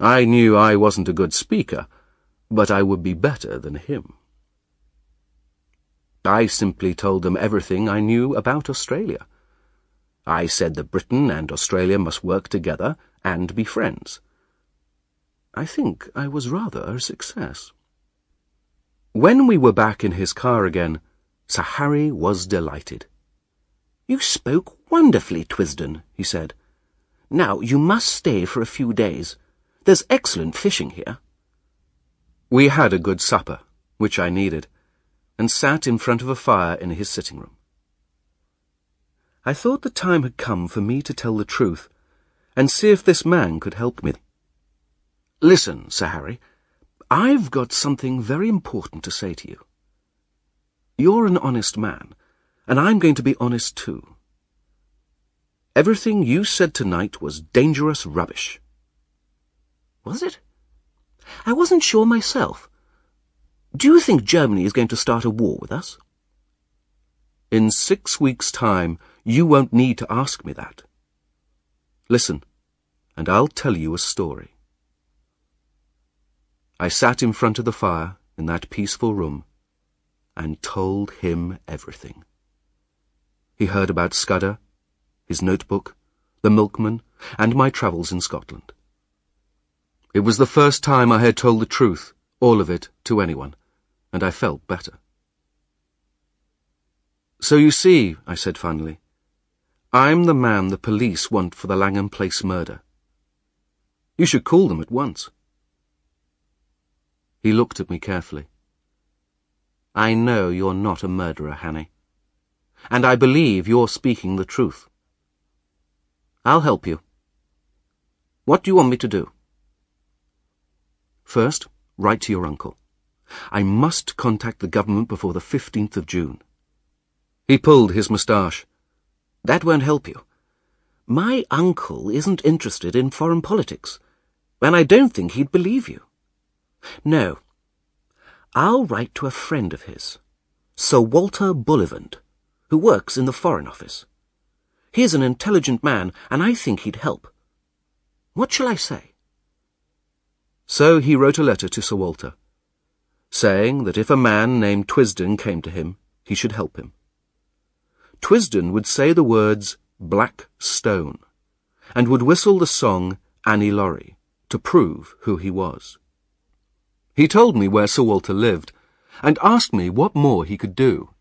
I knew I wasn't a good speaker, but I would be better than him. I simply told them everything I knew about Australia. I said that Britain and Australia must work together and be friends. I think I was rather a success. When we were back in his car again, Sir Harry was delighted. "You spoke wonderfully, Twisden," he said. "Now you must stay for a few days. There's excellent fishing here." We had a good supper, which I needed, and sat in front of a fire in his sitting room. I thought the time had come for me to tell the truth and see if this man could help me. "Listen, Sir Harry, I've got something very important to say to you. You're an honest man, and I'm going to be honest too. Everything you said tonight was dangerous rubbish." "Was it? I wasn't sure myself. Do you think Germany is going to start a war with us?" "In 6 weeks' time, you won't need to ask me that. Listen, and I'll tell you a story." I sat in front of the fire in that peaceful room and told him everything. He heard about Scudder, his notebook, the milkman, and my travels in Scotland. It was the first time I had told the truth, all of it, to anyone, and I felt better. "So you see," I said finally, "I'm the man the police want for the Langham Place murder. You should call them at once." He looked at me carefully. "I know you're not a murderer, Hanny, and I believe you're speaking the truth. I'll help you. What do you want me to do?" "First, write to your uncle. I must contact the government before the 15th of June. He pulled his moustache. "That won't help you. My uncle isn't interested in foreign politics, and I don't think he'd believe you. No, I'll write to a friend of his, Sir Walter Bullivant, who works in the Foreign Office. He's an intelligent man, and I think he'd help. What shall I say?" So he wrote a letter to Sir Walter, saying that if a man named Twisden came to him, he should help him. Twisden would say the words "Black Stone," and would whistle the song Annie Laurie to prove who he was. He told me where Sir Walter lived, and asked me what more he could do.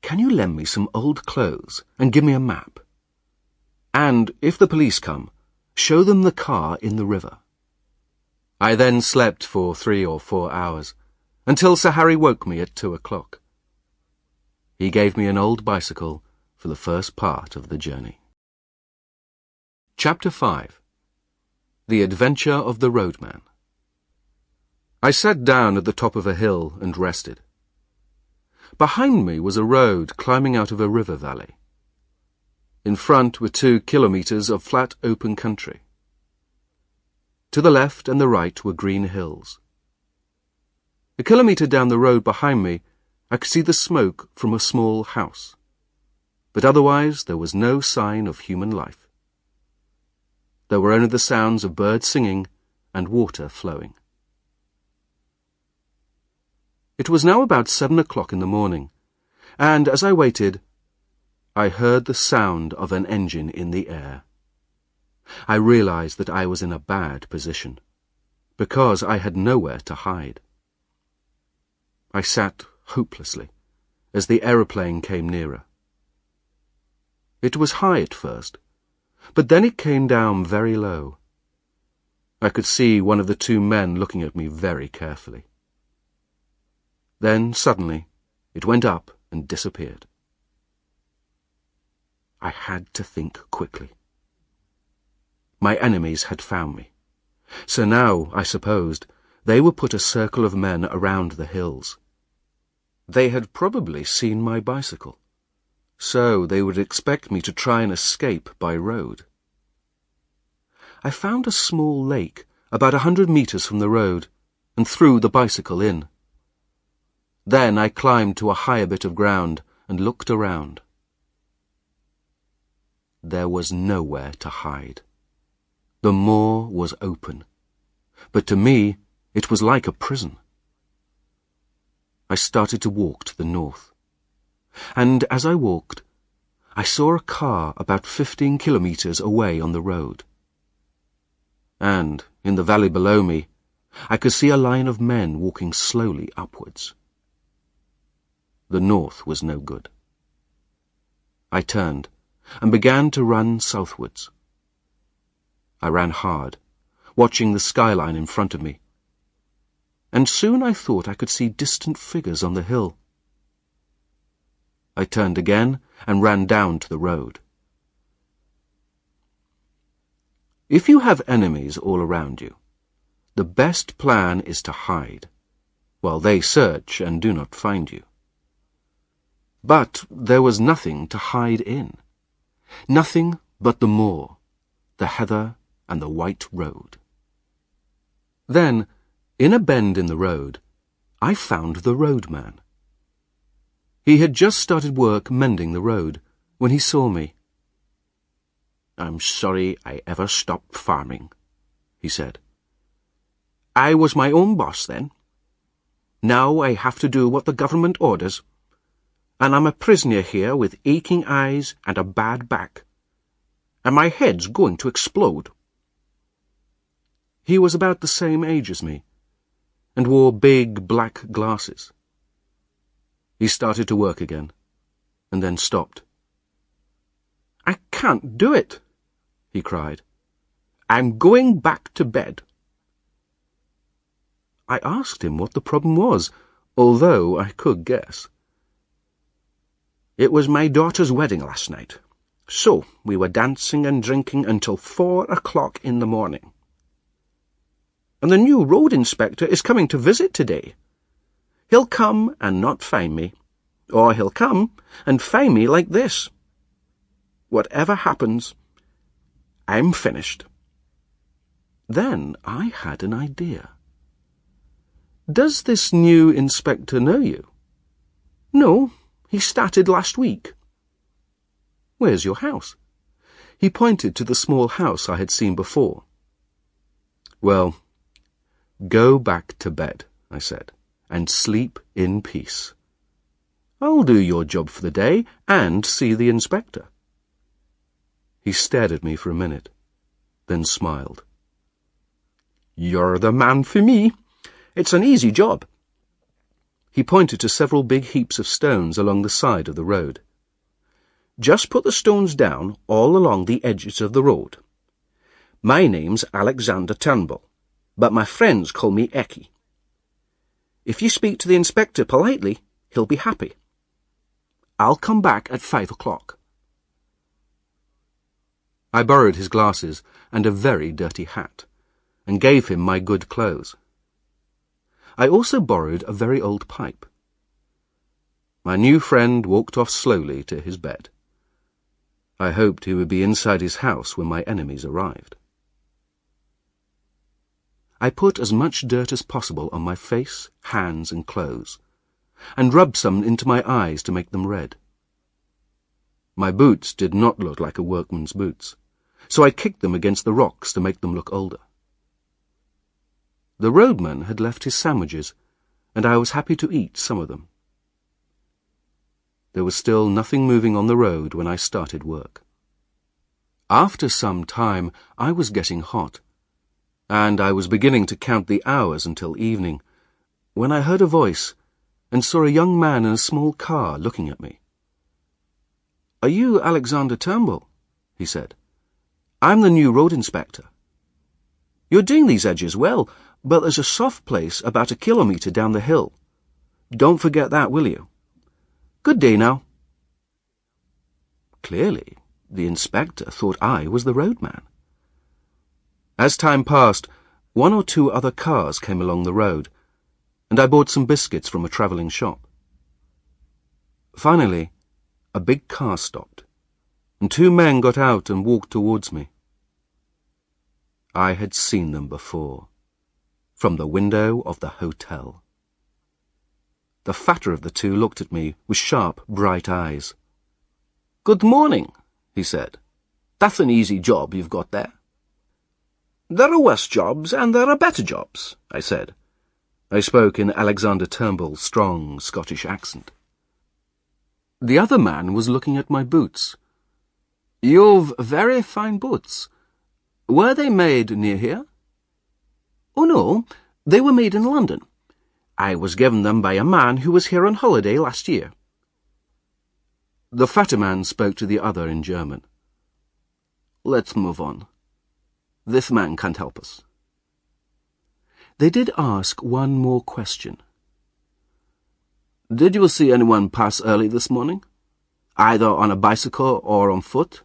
"Can you lend me some old clothes and give me a map? And, if the police come, show them the car in the river." I then slept for 3 or 4 hours, until Sir Harry woke me at 2 o'clock. He gave me an old bicycle for the first part of the journey. Chapter 5. The Adventure of the Roadman. I sat down at the top of a hill and rested. Behind me was a road climbing out of a river valley. In front were 2 kilometres of flat open country. To the left and the right were green hills. A kilometre down the road behind me, I could see the smoke from a small house, but otherwise there was no sign of human life. There were only the sounds of birds singing and water flowing. It was now about 7 o'clock in the morning, and as I waited, I heard the sound of an engine in the air. I realized that I was in a bad position, because I had nowhere to hide. I sat hopelessly as the aeroplane came nearer. It was high at first, but then it came down very low. I could see one of the two men looking at me very carefully. Then, suddenly, it went up and disappeared. I had to think quickly. My enemies had found me, so now, I supposed, they would put a circle of men around the hills. They had probably seen my bicycle, so they would expect me to try and escape by road. I found a small lake about 100 meters from the road and threw the bicycle in. Then I climbed to a higher bit of ground and looked around. There was nowhere to hide. The moor was open, but to me it was like a prison. I started to walk to the north, and as I walked, I saw a car about 15 kilometers away on the road. And, in the valley below me, I could see a line of men walking slowly upwards. The north was no good. I turned and began to run southwards. I ran hard, watching the skyline in front of me, and soon I thought I could see distant figures on the hill. I turned again and ran down to the road. If you have enemies all around you, the best plan is to hide, while they search and do not find you. But there was nothing to hide in. Nothing but the moor, the heather, and the white road. Then, in a bend in the road, I found the roadman. He had just started work mending the road when he saw me. "I'm sorry I ever stopped farming," he said. "I was my own boss then. Now I have to do what the government orders, and I'm a prisoner here with aching eyes and a bad back, and my head's going to explode." He was about the same age as me, and wore big black glasses. He started to work again, and then stopped. "I can't do it," he cried. "I'm going back to bed." I asked him what the problem was, although I could guess. "It was my daughter's wedding last night, so we were dancing and drinking until 4 o'clock in the morning. And the new road inspector is coming to visit today. He'll come and not find me, or he'll come and find me like this. Whatever happens, I'm finished." Then I had an idea. "Does this new inspector know you?" "No, he started last week." "Where's your house?" He pointed to the small house I had seen before. "Well, go back to bed," I said, "and sleep in peace. I'll do your job for the day and see the inspector." He stared at me for a minute, then smiled. "You're the man for me. It's an easy job." He pointed to several big heaps of stones along the side of the road. "Just put the stones down all along the edges of the road. My name's Alexander Turnbull, but my friends call me Eki. If you speak to the inspector politely, he'll be happy. I'll come back at 5 o'clock. I borrowed his glasses and a very dirty hat, and gave him my good clothes. I also borrowed a very old pipe. My new friend walked off slowly to his bed. I hoped he would be inside his house when my enemies arrived. I put as much dirt as possible on my face, hands, and clothes, and rubbed some into my eyes to make them red. My boots did not look like a workman's boots, so I kicked them against the rocks to make them look older. The roadman had left his sandwiches, and I was happy to eat some of them. There was still nothing moving on the road when I started work. After some time, I was getting hot, and I was beginning to count the hours until evening, when I heard a voice and saw a young man in a small car looking at me. "Are you Alexander Turnbull?" he said. "I'm the new road inspector. You're doing these edges well, but there's a soft place about 1 kilometre down the hill. Don't forget that, will you? Good day now." Clearly, the inspector thought I was the roadman. As time passed, 1 or 2 other cars came along the road, and I bought some biscuits from a travelling shop. Finally, a big car stopped, and 2 men got out and walked towards me. I had seen them before, from the window of the hotel. The fatter of the 2 looked at me with sharp, bright eyes. "Good morning," he said. "That's an easy job you've got there." "There are worse jobs and there are better jobs," I said. I spoke in Alexander Turnbull's strong Scottish accent. The other man was looking at my boots. "You've very fine boots. Were they made near here?" "Oh, no, they were made in London. I was given them by a man who was here on holiday last year." The fatter man spoke to the other in German. "Let's move on. This man can't help us." They did ask one more question. "Did you see anyone pass early this morning? Either on a bicycle or on foot?"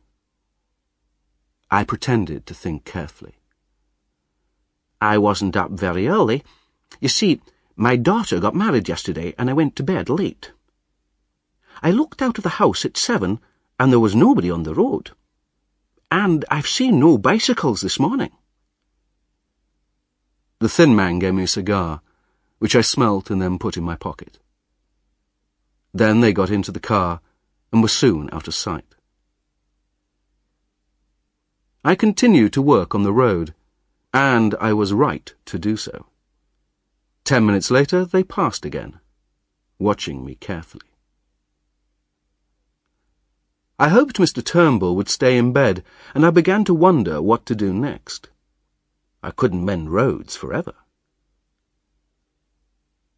I pretended to think carefully. "I wasn't up very early. You see, my daughter got married yesterday and I went to bed late. I looked out of the house at 7 and there was nobody on the road. And I've seen no bicycles this morning." The thin man gave me a cigar, which I smelt and then put in my pocket. Then they got into the car and were soon out of sight. I continued to work on the road, and I was right to do so. 10 minutes later they passed again, watching me carefully. I hoped Mr. Turnbull would stay in bed, and I began to wonder what to do next. I couldn't mend roads forever.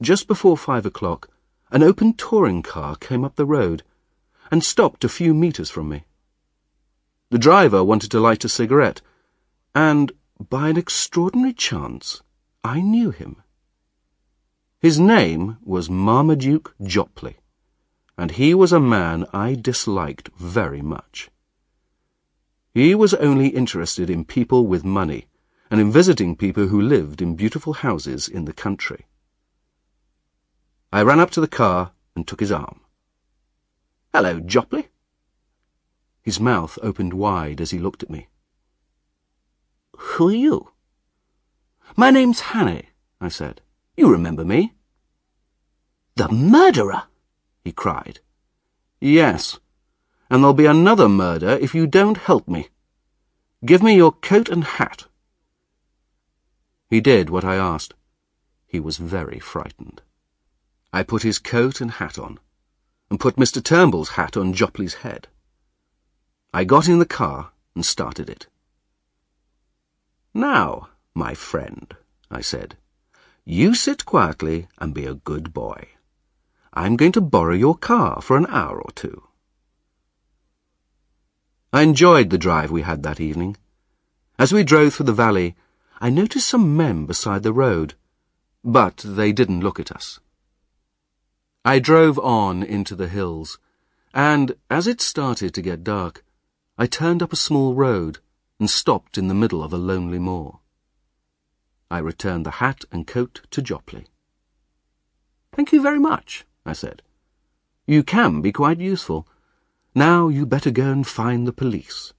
Just before 5 o'clock, an open touring car came up the road and stopped a few metres from me. The driver wanted to light a cigarette, and, by an extraordinary chance, I knew him. His name was Marmaduke Jopley, and he was a man I disliked very much. He was only interested in people with money, and in visiting people who lived in beautiful houses in the country. I ran up to the car and took his arm. "Hello, Jopley." His mouth opened wide as he looked at me. "Who are you?" "My name's Hannay," I said. "You remember me." "The murderer!" he cried. "Yes, and there'll be another murder if you don't help me. Give me your coat and hat." He did what I asked. He was very frightened. I put his coat and hat on, and put Mr. Turnbull's hat on Jopley's head. I got in the car and started it. "Now, my friend," I said, "you sit quietly and be a good boy. I'm going to borrow your car for an hour or 2. I enjoyed the drive we had that evening. As we drove through the valley, I noticed some men beside the road, but they didn't look at us. I drove on into the hills, and as it started to get dark, I turned up a small road and stopped in the middle of a lonely moor. I returned the hat and coat to Jopley. "Thank you very much," I said. "You can be quite useful. Now you better go and find the police."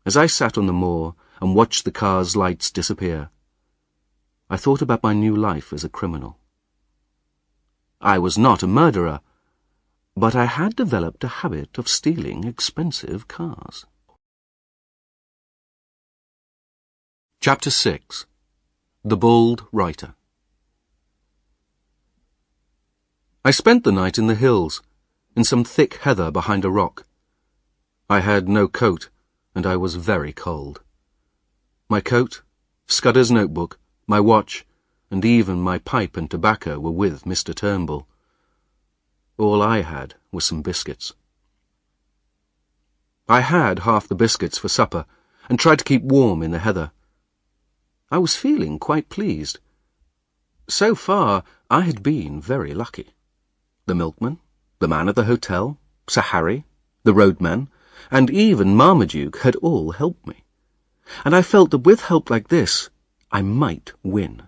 As I sat on the moor and watched the car's lights disappear, I thought about my new life as a criminal. I was not a murderer, but I had developed a habit of stealing expensive cars. Chapter 6. The Bald Writer. I spent the night in the hills, in some thick heather behind a rock. I had no coat, and I was very cold. My coat, Scudder's notebook, my watch, and even my pipe and tobacco were with Mr. Turnbull. All I had was some biscuits. I had half the biscuits for supper and tried to keep warm in the heather. I was feeling quite pleased. So far, I had been very lucky. The milkman, the man at the hotel, Sir Harry, the roadman, and even Marmaduke had all helped me, and I felt that with help like this, I might win.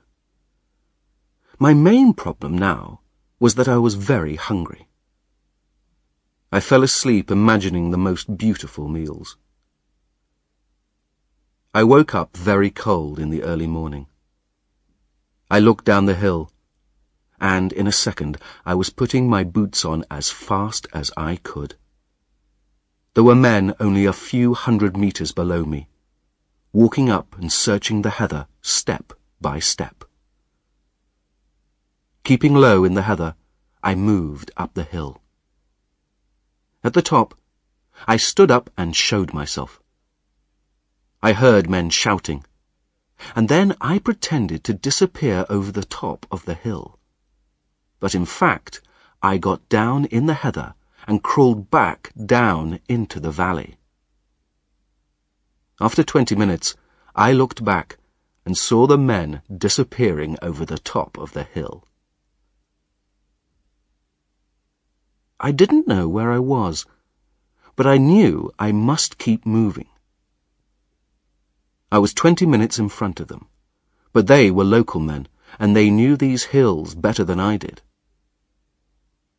My main problem now was that I was very hungry. I fell asleep imagining the most beautiful meals. I woke up very cold in the early morning. I looked down the hill, and in a second I was putting my boots on as fast as I could. There were men only a few 100 meters below me, walking up and searching the heather step by step. Keeping low in the heather, I moved up the hill. At the top, I stood up and showed myself. I heard men shouting, and then I pretended to disappear over the top of the hill. But in fact, I got down in the heather and crawled back down into the valley. After 20 minutes, I looked back and saw the men disappearing over the top of the hill. I didn't know where I was, but I knew I must keep moving. I was 20 minutes in front of them, but they were local men, and they knew these hills better than I did.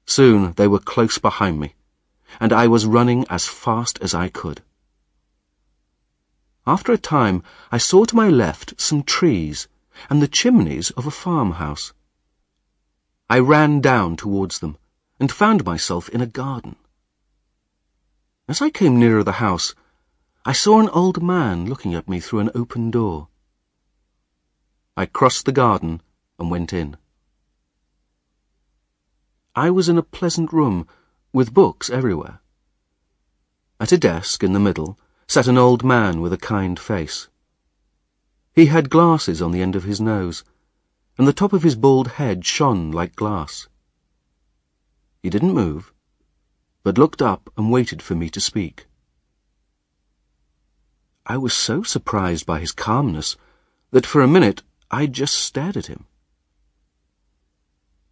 Soon they were close behind me, and I was running as fast as I could. After a time, I saw to my left some trees and the chimneys of a farmhouse. I ran down towards them and found myself in a garden. As I came nearer the house, I saw an old man looking at me through an open door. I crossed the garden and went in. I was in a pleasant room with books everywhere. At a desk in the middle sat an old man with a kind face. He had glasses on the end of his nose, and the top of his bald head shone like glass. He didn't move, but looked up and waited for me to speak. I was so surprised by his calmness that for a minute I just stared at him.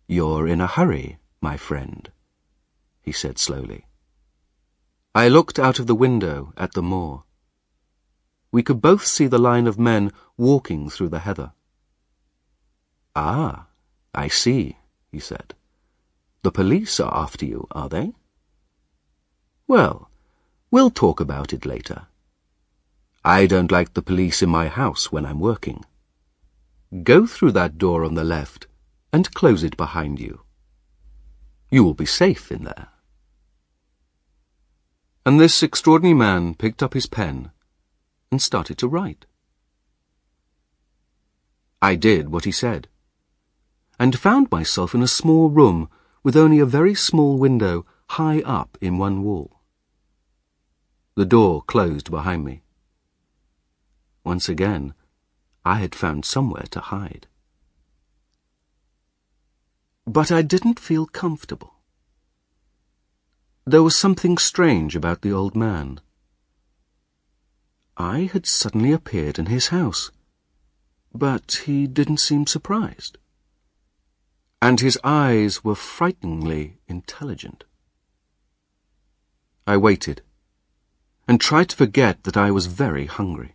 "You're in a hurry, my friend," he said slowly. I looked out of the window at the moor. We could both see the line of men walking through the heather. "Ah, I see," he said. "The police are after you, are they? Well, we'll talk about it later. I don't like the police in my house when I'm working. Go through that door on the left and close it behind you. You will be safe in there." And this extraordinary man picked up his pen and started to write. I did what he said, and found myself in a small room with only a very small window high up in one wall. The door closed behind me. Once again, I had found somewhere to hide. But I didn't feel comfortable. There was something strange about the old man. I had suddenly appeared in his house, but he didn't seem surprised. And his eyes were frighteningly intelligent. I waited, and tried to forget that I was very hungry.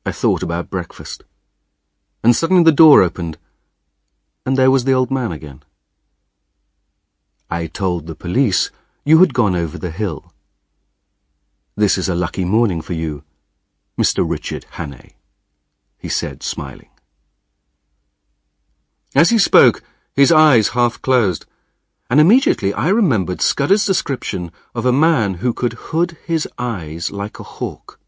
I thought about breakfast, and suddenly the door opened, and there was the old man again. "I told the police you had gone over the hill. This is a lucky morning for you, Mr. Richard Hannay," he said, smiling. As he spoke, his eyes half closed, and immediately I remembered Scudder's description of a man who could hood his eyes like a hawk.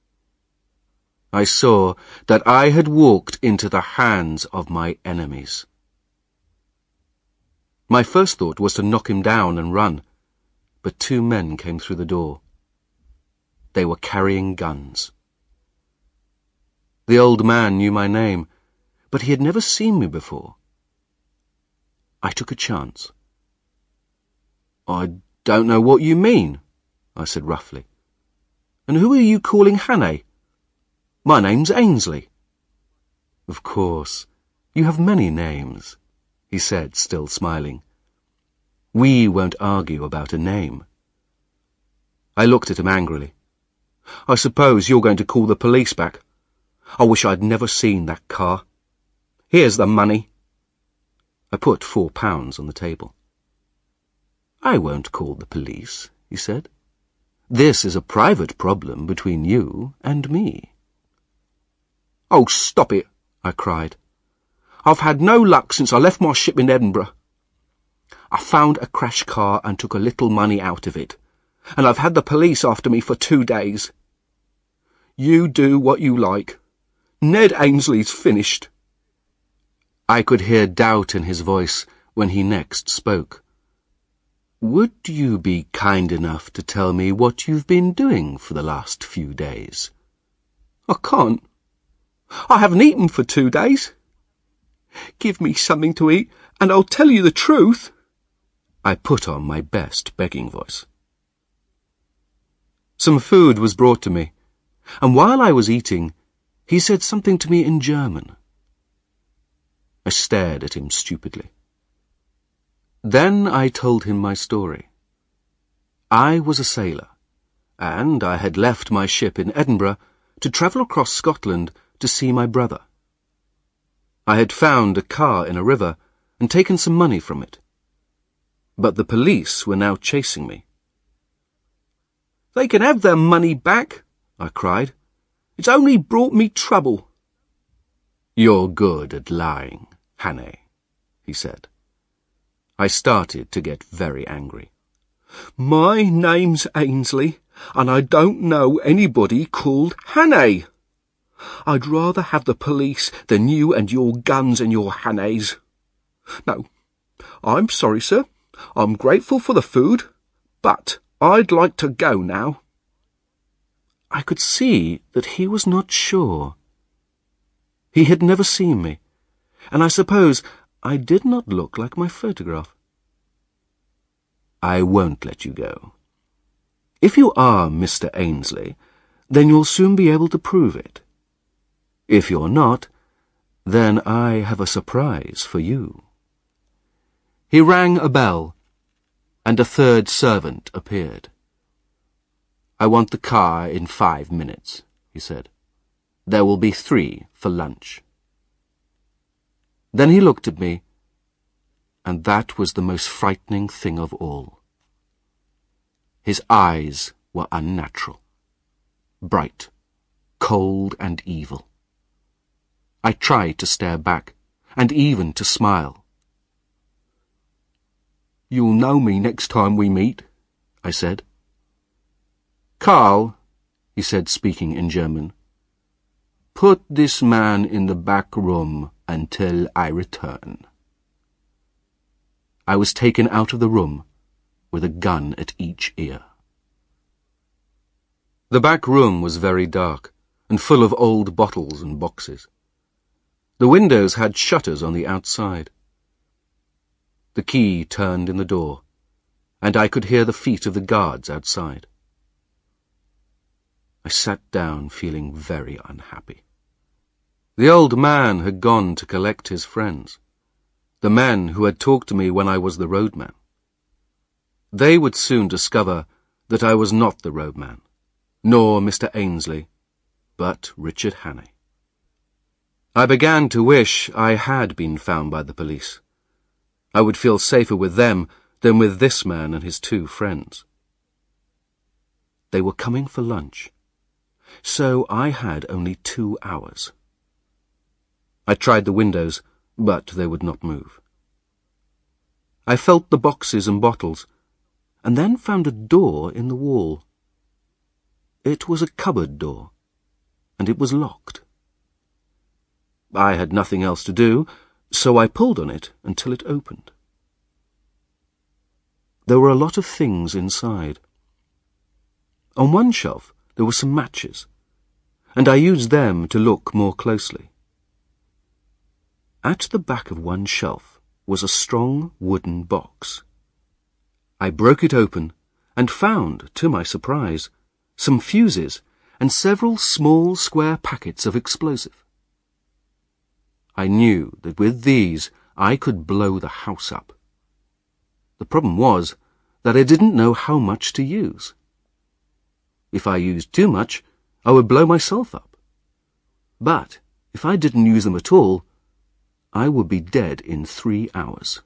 I saw that I had walked into the hands of my enemies. My first thought was to knock him down and run, but 2 men came through the door. They were carrying guns. The old man knew my name, but he had never seen me before. I took a chance. "I don't know what you mean," I said roughly. "And who are you calling Hannah? My name's Ainsley." "Of course. You have many names," he said, still smiling. "We won't argue about a name." I looked at him angrily. "I suppose you're going to call the police back? I wish I'd never seen that car. Here's the money." I put £4 on the table. "I won't call the police," he said. "This is a private problem between you and me." "Oh, stop it," I cried. "I've had no luck since I left my ship in Edinburgh. I found a crash car and took a little money out of it, and I've had the police after me for 2 days. You do what you like. Ned Ainsley's finished." I could hear doubt in his voice when he next spoke. "Would you be kind enough to tell me what you've been doing for the last few days?" "I can't. I haven't eaten for 2 days. Give me something to eat, and I'll tell you the truth." I put on my best begging voice. Some food was brought to me, and while I was eating, he said something to me in German. I stared at him stupidly. Then I told him my story. I was a sailor, and I had left my ship in Edinburgh to travel across Scotland to see my brother. I had found a car in a river and taken some money from it. But the police were now chasing me. "They can have their money back," I cried. "It's only brought me trouble." "You're good at lying, Hannah," he said. I started to get very angry. "My name's Ainsley, and I don't know anybody called Hannah. I'd rather have the police than you and your guns and your Hannahs. No, I'm sorry, sir. I'm grateful for the food, but I'd like to go now." I could see that he was not sure. He had never seen me, and I suppose I did not look like my photograph. "I won't let you go. If you are Mr. Ainsley, then you'll soon be able to prove it. If you're not, then I have a surprise for you." He rang a bell, and a third servant appeared. "I want the car in 5 minutes," he said. "There will be 3 for lunch." Then he looked at me, and that was the most frightening thing of all. His eyes were unnatural, bright, cold and evil. I tried to stare back, and even to smile. "You'll know me next time we meet," I said. "Carl," he said, speaking in German, "put this man in the back room until I return." I was taken out of the room with a gun at each ear. The back room was very dark and full of old bottles and boxes. The windows had shutters on the outside. The key turned in the door, and I could hear the feet of the guards outside. I sat down feeling very unhappy. The old man had gone to collect his friends, the men who had talked to me when I was the roadman. They would soon discover that I was not the roadman, nor Mr. Ainsley, but Richard Hannah. I began to wish I had been found by the police. I would feel safer with them than with this man and his 2 friends. They were coming for lunch, so I had only 2 hours. I tried the windows, but they would not move. I felt the boxes and bottles, and then found a door in the wall. It was a cupboard door, and it was locked. I had nothing else to do, so I pulled on it until it opened. There were a lot of things inside. On one shelf there were some matches, and I used them to look more closely. At the back of one shelf was a strong wooden box. I broke it open and found, to my surprise, some fuses and several small square packets of explosive. I knew that with these I could blow the house up. The problem was that I didn't know how much to use. If I used too much, I would blow myself up. But if I didn't use them at all, I would be dead in 3 hours.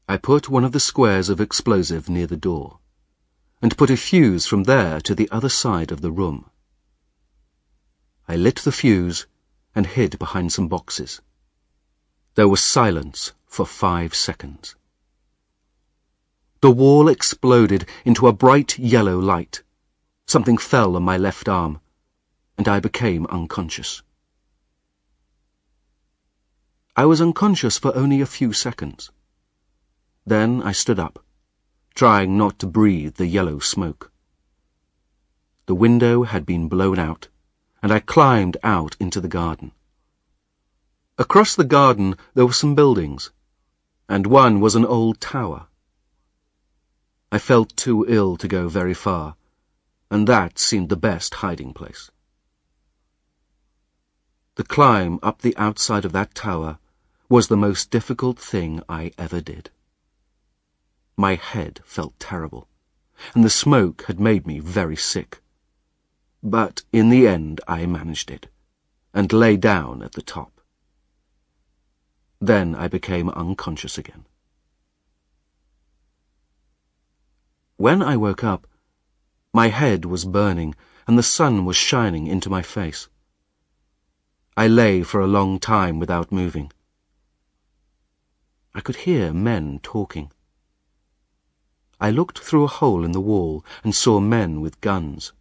I put one of the squares of explosive near the door, and put a fuse from there to the other side of the room. I lit the fuse and hid behind some boxes. There was silence for 5 seconds. The wall exploded into a bright yellow light. Something fell on my left arm, and I became unconscious. I was unconscious for only a few seconds. Then I stood up, trying not to breathe the yellow smoke. The window had been blown out, and I climbed out into the garden. Across the garden there were some buildings, and one was an old tower. I felt too ill to go very far, and that seemed the best hiding place. The climb up the outside of that tower was the most difficult thing I ever did. My head felt terrible, and the smoke had made me very sick. But in the end I managed it, and lay down at the top. Then I became unconscious again. When I woke up, my head was burning, and the sun was shining into my face. I lay for a long time without moving. I could hear men talking. I looked through a hole in the wall and saw men with guns.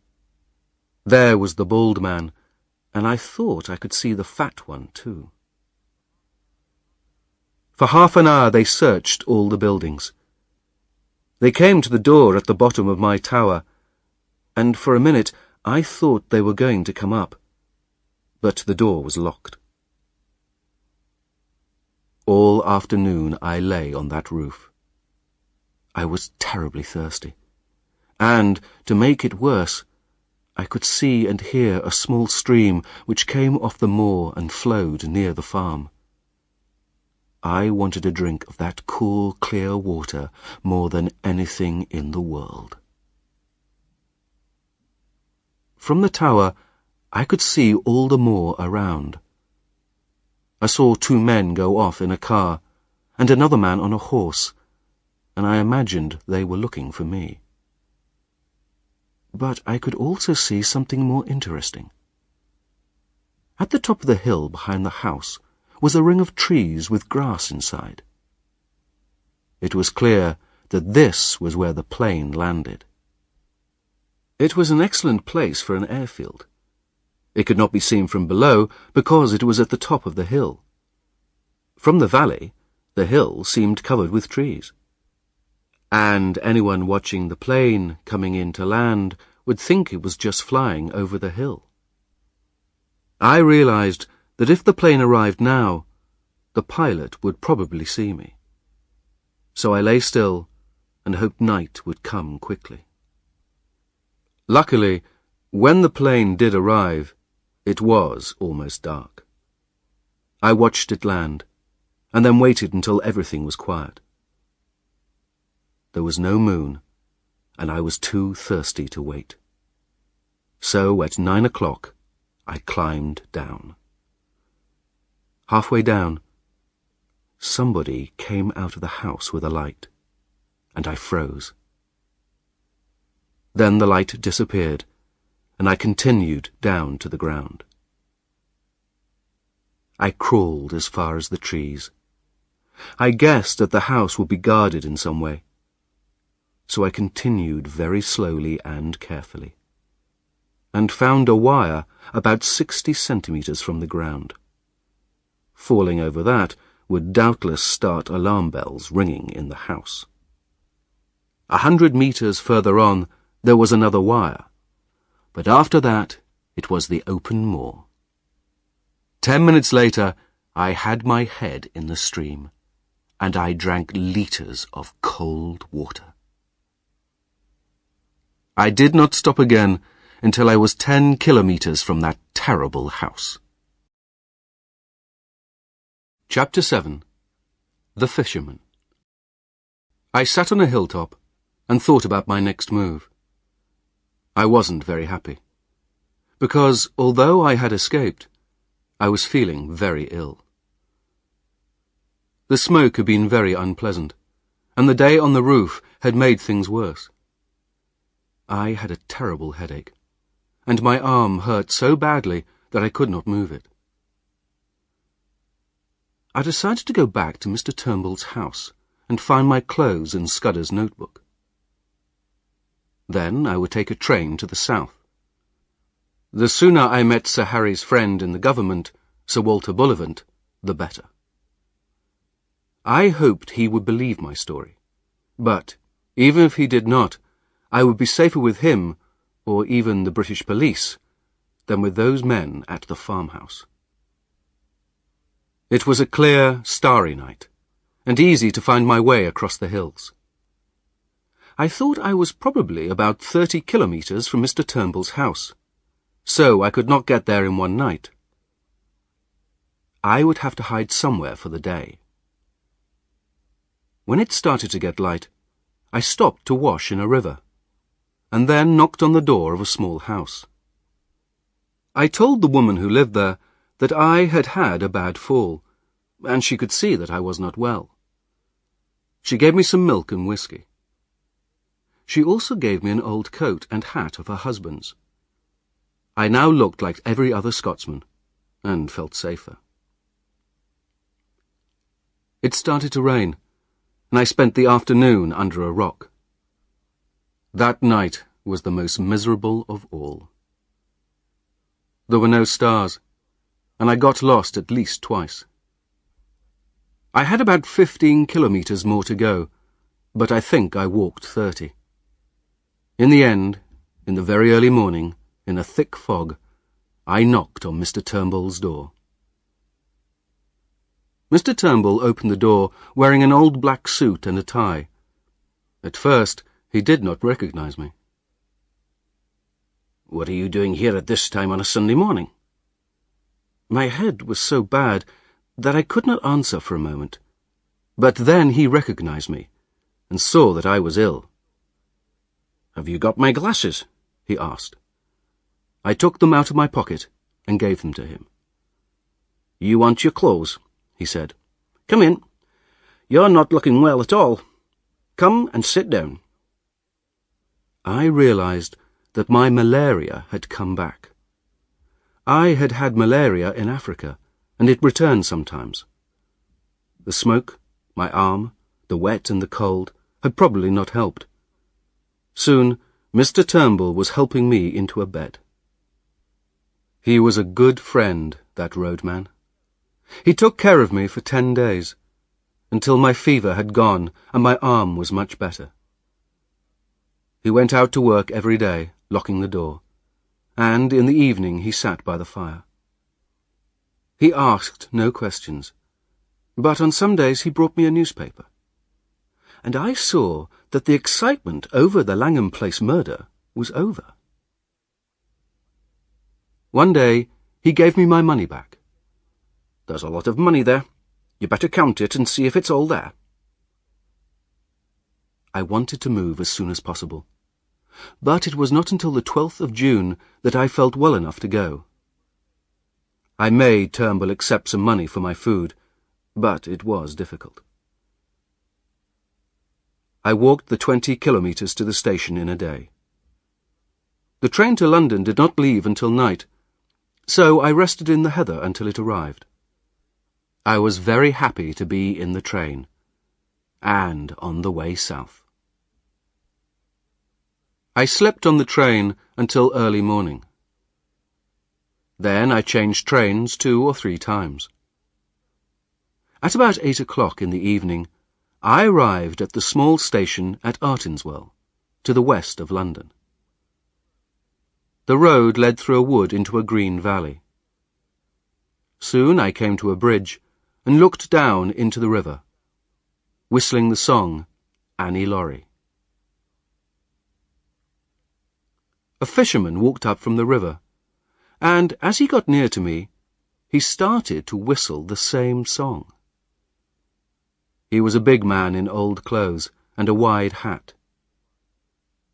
There was the bald man, and I thought I could see the fat one too. For half an hour they searched all the buildings. They came to the door at the bottom of my tower, and for a minute I thought they were going to come up, but the door was locked. All afternoon I lay on that roof. I was terribly thirsty, and, to make it worse, I could see and hear a small stream which came off the moor and flowed near the farm. I wanted a drink of that cool, clear water more than anything in the world. From the tower, I could see all the moor around. I saw 2 men go off in a car, and another man on a horse, and I imagined they were looking for me. But I could also see something more interesting. At the top of the hill behind the house was a ring of trees with grass inside. It was clear that this was where the plane landed. It was an excellent place for an airfield. It could not be seen from below because it was at the top of the hill. From the valley, the hill seemed covered with trees, and anyone watching the plane coming in to land would think it was just flying over the hill. I realized that if the plane arrived now, the pilot would probably see me. So I lay still and hoped night would come quickly. Luckily, when the plane did arrive, it was almost dark. I watched it land, and then waited until everything was quiet. There was no moon, and I was too thirsty to wait. So at 9 o'clock, I climbed down. Halfway down, somebody came out of the house with a light, and I froze. Then the light disappeared, and I continued down to the ground. I crawled as far as the trees. I guessed that the house would be guarded in some way, so I continued very slowly and carefully, and found a wire about 60 centimeters from the ground. Falling over that would doubtless start alarm bells ringing in the house. 100 meters further on, there was another wire, but after that, it was the open moor. 10 minutes later, I had my head in the stream, and I drank liters of cold water. I did not stop again until I was 10 kilometers from that terrible house. Chapter 7. The Fisherman. I sat on a hilltop and thought about my next move. I wasn't very happy, because although I had escaped, I was feeling very ill. The smoke had been very unpleasant, and the day on the roof had made things worse. I had a terrible headache, and my arm hurt so badly that I could not move it. I decided to go back to Mr. Turnbull's house and find my clothes and Scudder's notebook. Then I would take a train to the south. The sooner I met Sir Harry's friend in the government, Sir Walter Bullivant, the better. I hoped he would believe my story, but even if he did not, I would be safer with him, or even the British police, than with those men at the farmhouse. It was a clear, starry night, and easy to find my way across the hills. I thought I was probably about 30 kilometers from Mr. Turnbull's house, so I could not get there in one night. I would have to hide somewhere for the day. When it started to get light, I stopped to wash in a river, and then knocked on the door of a small house. I told the woman who lived there that I had had a bad fall, and she could see that I was not well. She gave me some milk and whiskey. She also gave me an old coat and hat of her husband's. I now looked like every other Scotsman, and felt safer. It started to rain, and I spent the afternoon under a rock. That night was the most miserable of all. There were no stars, and I got lost at least twice. I had about 15 kilometers more to go, but I think I walked 30. In the end, in the very early morning, in a thick fog, I knocked on Mr. Turnbull's door. Mr. Turnbull opened the door wearing an old black suit and a tie. At first, he did not recognize me. "What are you doing here at this time on a Sunday morning?" My head was so bad that I could not answer for a moment, but then he recognized me and saw that I was ill. "Have you got my glasses?" he asked. I took them out of my pocket and gave them to him. "You want your clothes," he said. "Come in. You're not looking well at all. Come and sit down." I realized that my malaria had come back. I had had malaria in Africa, and it returned sometimes. The smoke, my arm, the wet and the cold had probably not helped. Soon, Mr. Turnbull was helping me into a bed. He was a good friend, that roadman. He took care of me for 10 days, until my fever had gone and my arm was much better. He went out to work every day, locking the door, and in the evening he sat by the fire. He asked no questions, but on some days he brought me a newspaper. And I saw that the excitement over the Langham Place murder was over. One day, he gave me my money back. "There's a lot of money there. You better count it and see if it's all there." I wanted to move as soon as possible, but it was not until the 12th of June that I felt well enough to go. I made Turnbull accept some money for my food, but it was difficult. I walked the 20 kilometers to the station in a day. The train to London did not leave until night, so I rested in the heather until it arrived. I was very happy to be in the train, and on the way south. I slept on the train until early morning. Then I changed trains 2 or 3 times. At about 8 o'clock in the evening, I arrived at the small station at Artinswell, to the west of London. The road led through a wood into a green valley. Soon I came to a bridge and looked down into the river, whistling the song Annie Laurie. A fisherman walked up from the river, and as he got near to me, he started to whistle the same song. He was a big man in old clothes and a wide hat.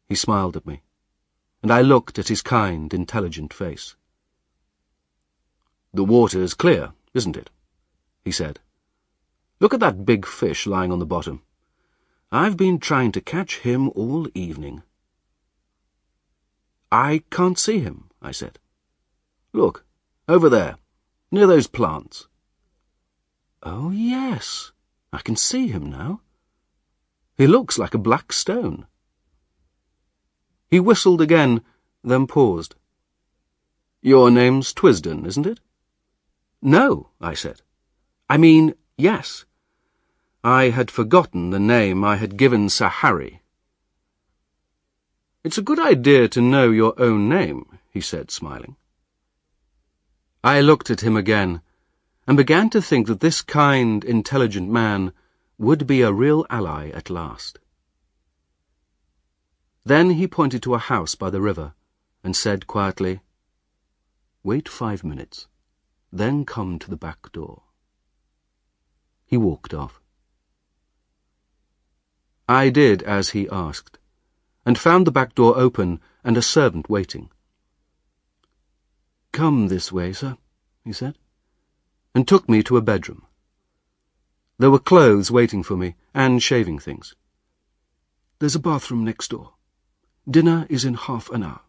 He smiled at me, and I looked at his kind, intelligent face. "The water's clear, isn't it?" he said. "Look at that big fish lying on the bottom. I've been trying to catch him all evening." "I can't see him," I said. "Look, over there, near those plants." "Oh, yes, I can see him now. He looks like a black stone." He whistled again, then paused. "Your name's Twisden, isn't it?" "No," I said. "I mean, yes. I had forgotten the name I had given Sir Harry." "It's a good idea to know your own name," he said, smiling. I looked at him again, and began to think that this kind, intelligent man would be a real ally at last. Then he pointed to a house by the river, and said quietly, "Wait 5 minutes, then come to the back door." He walked off. I did as he asked, and found the back door open and a servant waiting. "Come this way, sir," he said, and took me to a bedroom. There were clothes waiting for me, and shaving things. "There's a bathroom next door. Dinner is in half an hour."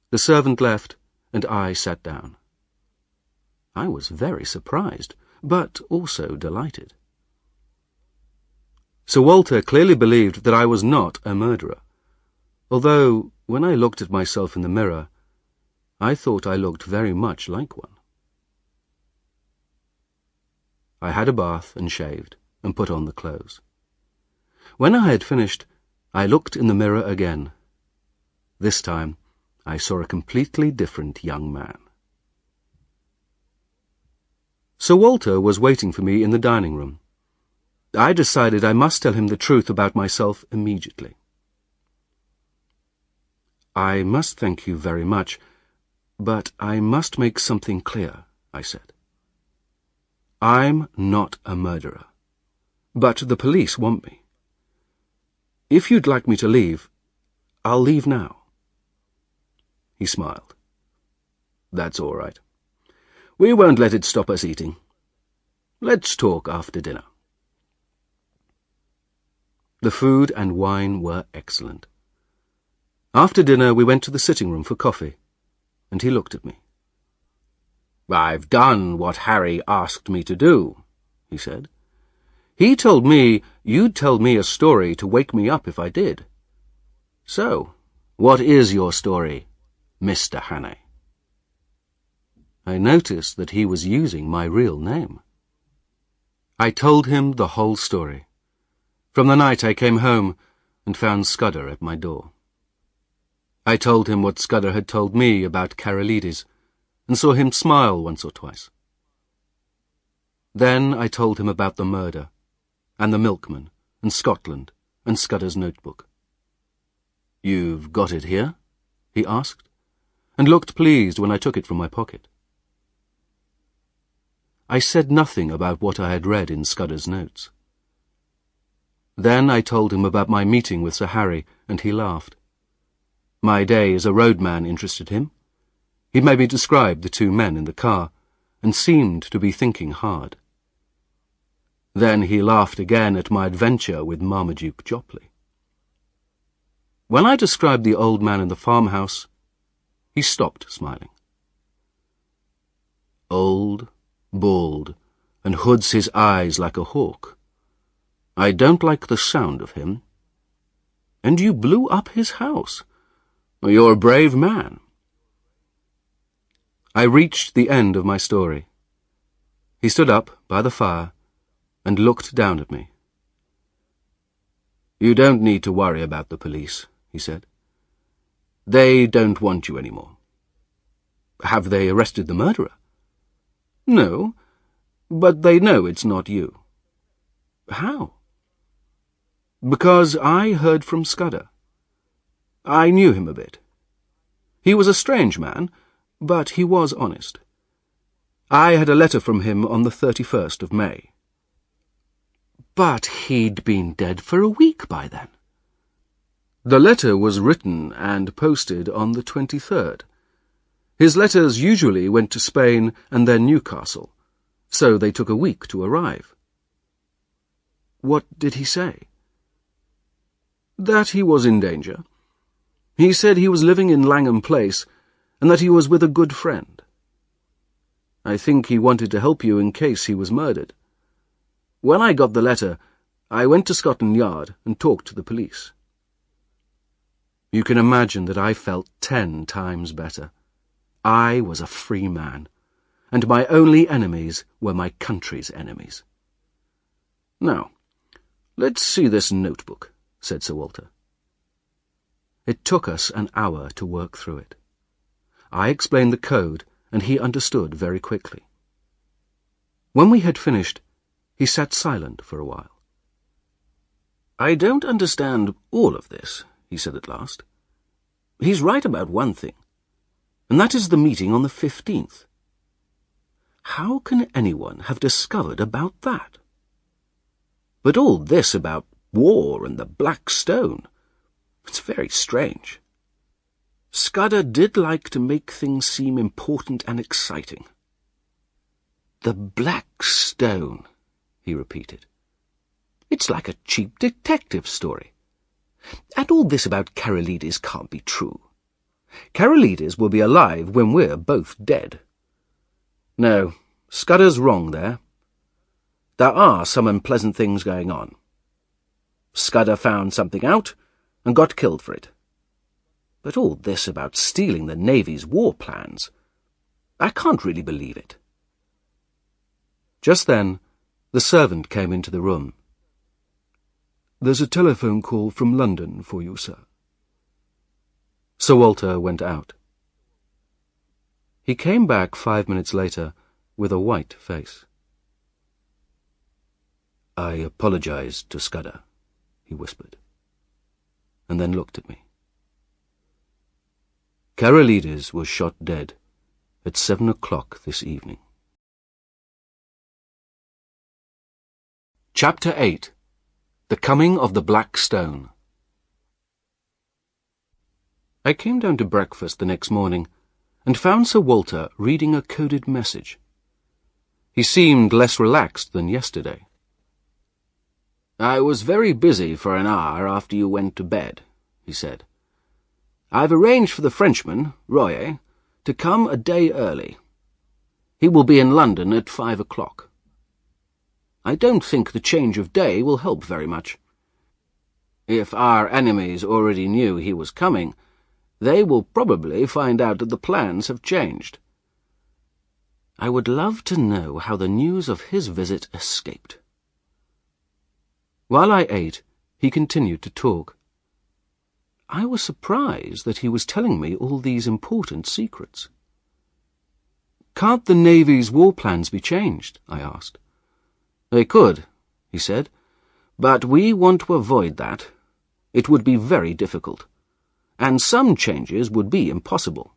The servant left, and I sat down. I was very surprised, but also delighted. Sir Walter clearly believed that I was not a murderer, although, when I looked at myself in the mirror, I thought I looked very much like one. I had a bath and shaved, and put on the clothes. When I had finished, I looked in the mirror again. This time, I saw a completely different young man. Sir Walter was waiting for me in the dining room. I decided I must tell him the truth about myself immediately. "I must thank you very much, but I must make something clear," I said. "I'm not a murderer, but the police want me. If you'd like me to leave, I'll leave now." He smiled. "That's all right. We won't let it stop us eating. Let's talk after dinner." The food and wine were excellent. After dinner we went to the sitting room for coffee, and he looked at me. "I've done what Harry asked me to do," he said. "He told me you'd tell me a story to wake me up if I did. So, what is your story, Mr. Hannay?" I noticed that he was using my real name. I told him the whole story, from the night I came home and found Scudder at my door. I told him what Scudder had told me about Karolides, and saw him smile once or twice. Then I told him about the murder, and the milkman, and Scotland, and Scudder's notebook. "You've got it here?" he asked, and looked pleased when I took it from my pocket. I said nothing about what I had read in Scudder's notes. Then I told him about my meeting with Sir Harry, and he laughed. My day as a roadman interested him. He made me describe the 2 men in the car, and seemed to be thinking hard. Then he laughed again at my adventure with Marmaduke Jopley. When I described the old man in the farmhouse, he stopped smiling. "Old, bald, and hoods his eyes like a hawk. I don't like the sound of him. And you blew up his house. You're a brave man." I reached the end of my story. He stood up by the fire and looked down at me. "You don't need to worry about the police," he said. "They don't want you anymore." "Have they arrested the murderer?" "No, but they know it's not you." "How?" "Because I heard from Scudder. I knew him a bit. He was a strange man, but he was honest. I had a letter from him on the 31st of May. But he'd been dead for a week by then. The letter was written and posted on the 23rd. His letters usually went to Spain and then Newcastle, so they took a week to arrive. What did he say? That he was in danger. He said he was living in Langham Place and that he was with a good friend. I think he wanted to help you in case he was murdered. When I got the letter, I went to Scotland Yard and talked to the police. You can imagine that I felt 10 times better. I was a free man, and my only enemies were my country's enemies. Now, let's see this notebook, said Sir Walter. It took us an hour to work through it. I explained the code, and he understood very quickly. When we had finished, he sat silent for a while. I don't understand all of this, he said at last. He's right about one thing, and that is the meeting on the 15th. How can anyone have discovered about that? But all this about war and the Black Stone, it's very strange. Scudder did like to make things seem important and exciting. The Black Stone, he repeated. It's like a cheap detective story. And all this about Carolides can't be true. Carolides will be alive when we're both dead. No, Scudder's wrong there. There are some unpleasant things going on. Scudder found something out and got killed for it. But all this about stealing the Navy's war plans, I can't really believe it. Just then, the servant came into the room. There's a telephone call from London for you, sir. Sir Walter went out. He came back 5 minutes later with a white face. I apologized to Scudder, he whispered, and then looked at me. Carolides was shot dead at 7 o'clock this evening. Chapter 8. The Coming of the Black Stone. I came down to breakfast the next morning and found Sir Walter reading a coded message. He seemed less relaxed than yesterday. I was very busy for an hour after you went to bed, he said. I've arranged for the Frenchman, Royer, to come a day early. He will be in London at 5 o'clock. I don't think the change of day will help very much. If our enemies already knew he was coming, they will probably find out that the plans have changed. I would love to know how the news of his visit escaped. While I ate, he continued to talk. I was surprised that he was telling me all these important secrets. Can't the Navy's war plans be changed? I asked. They could, he said, but we want to avoid that. It would be very difficult, and some changes would be impossible.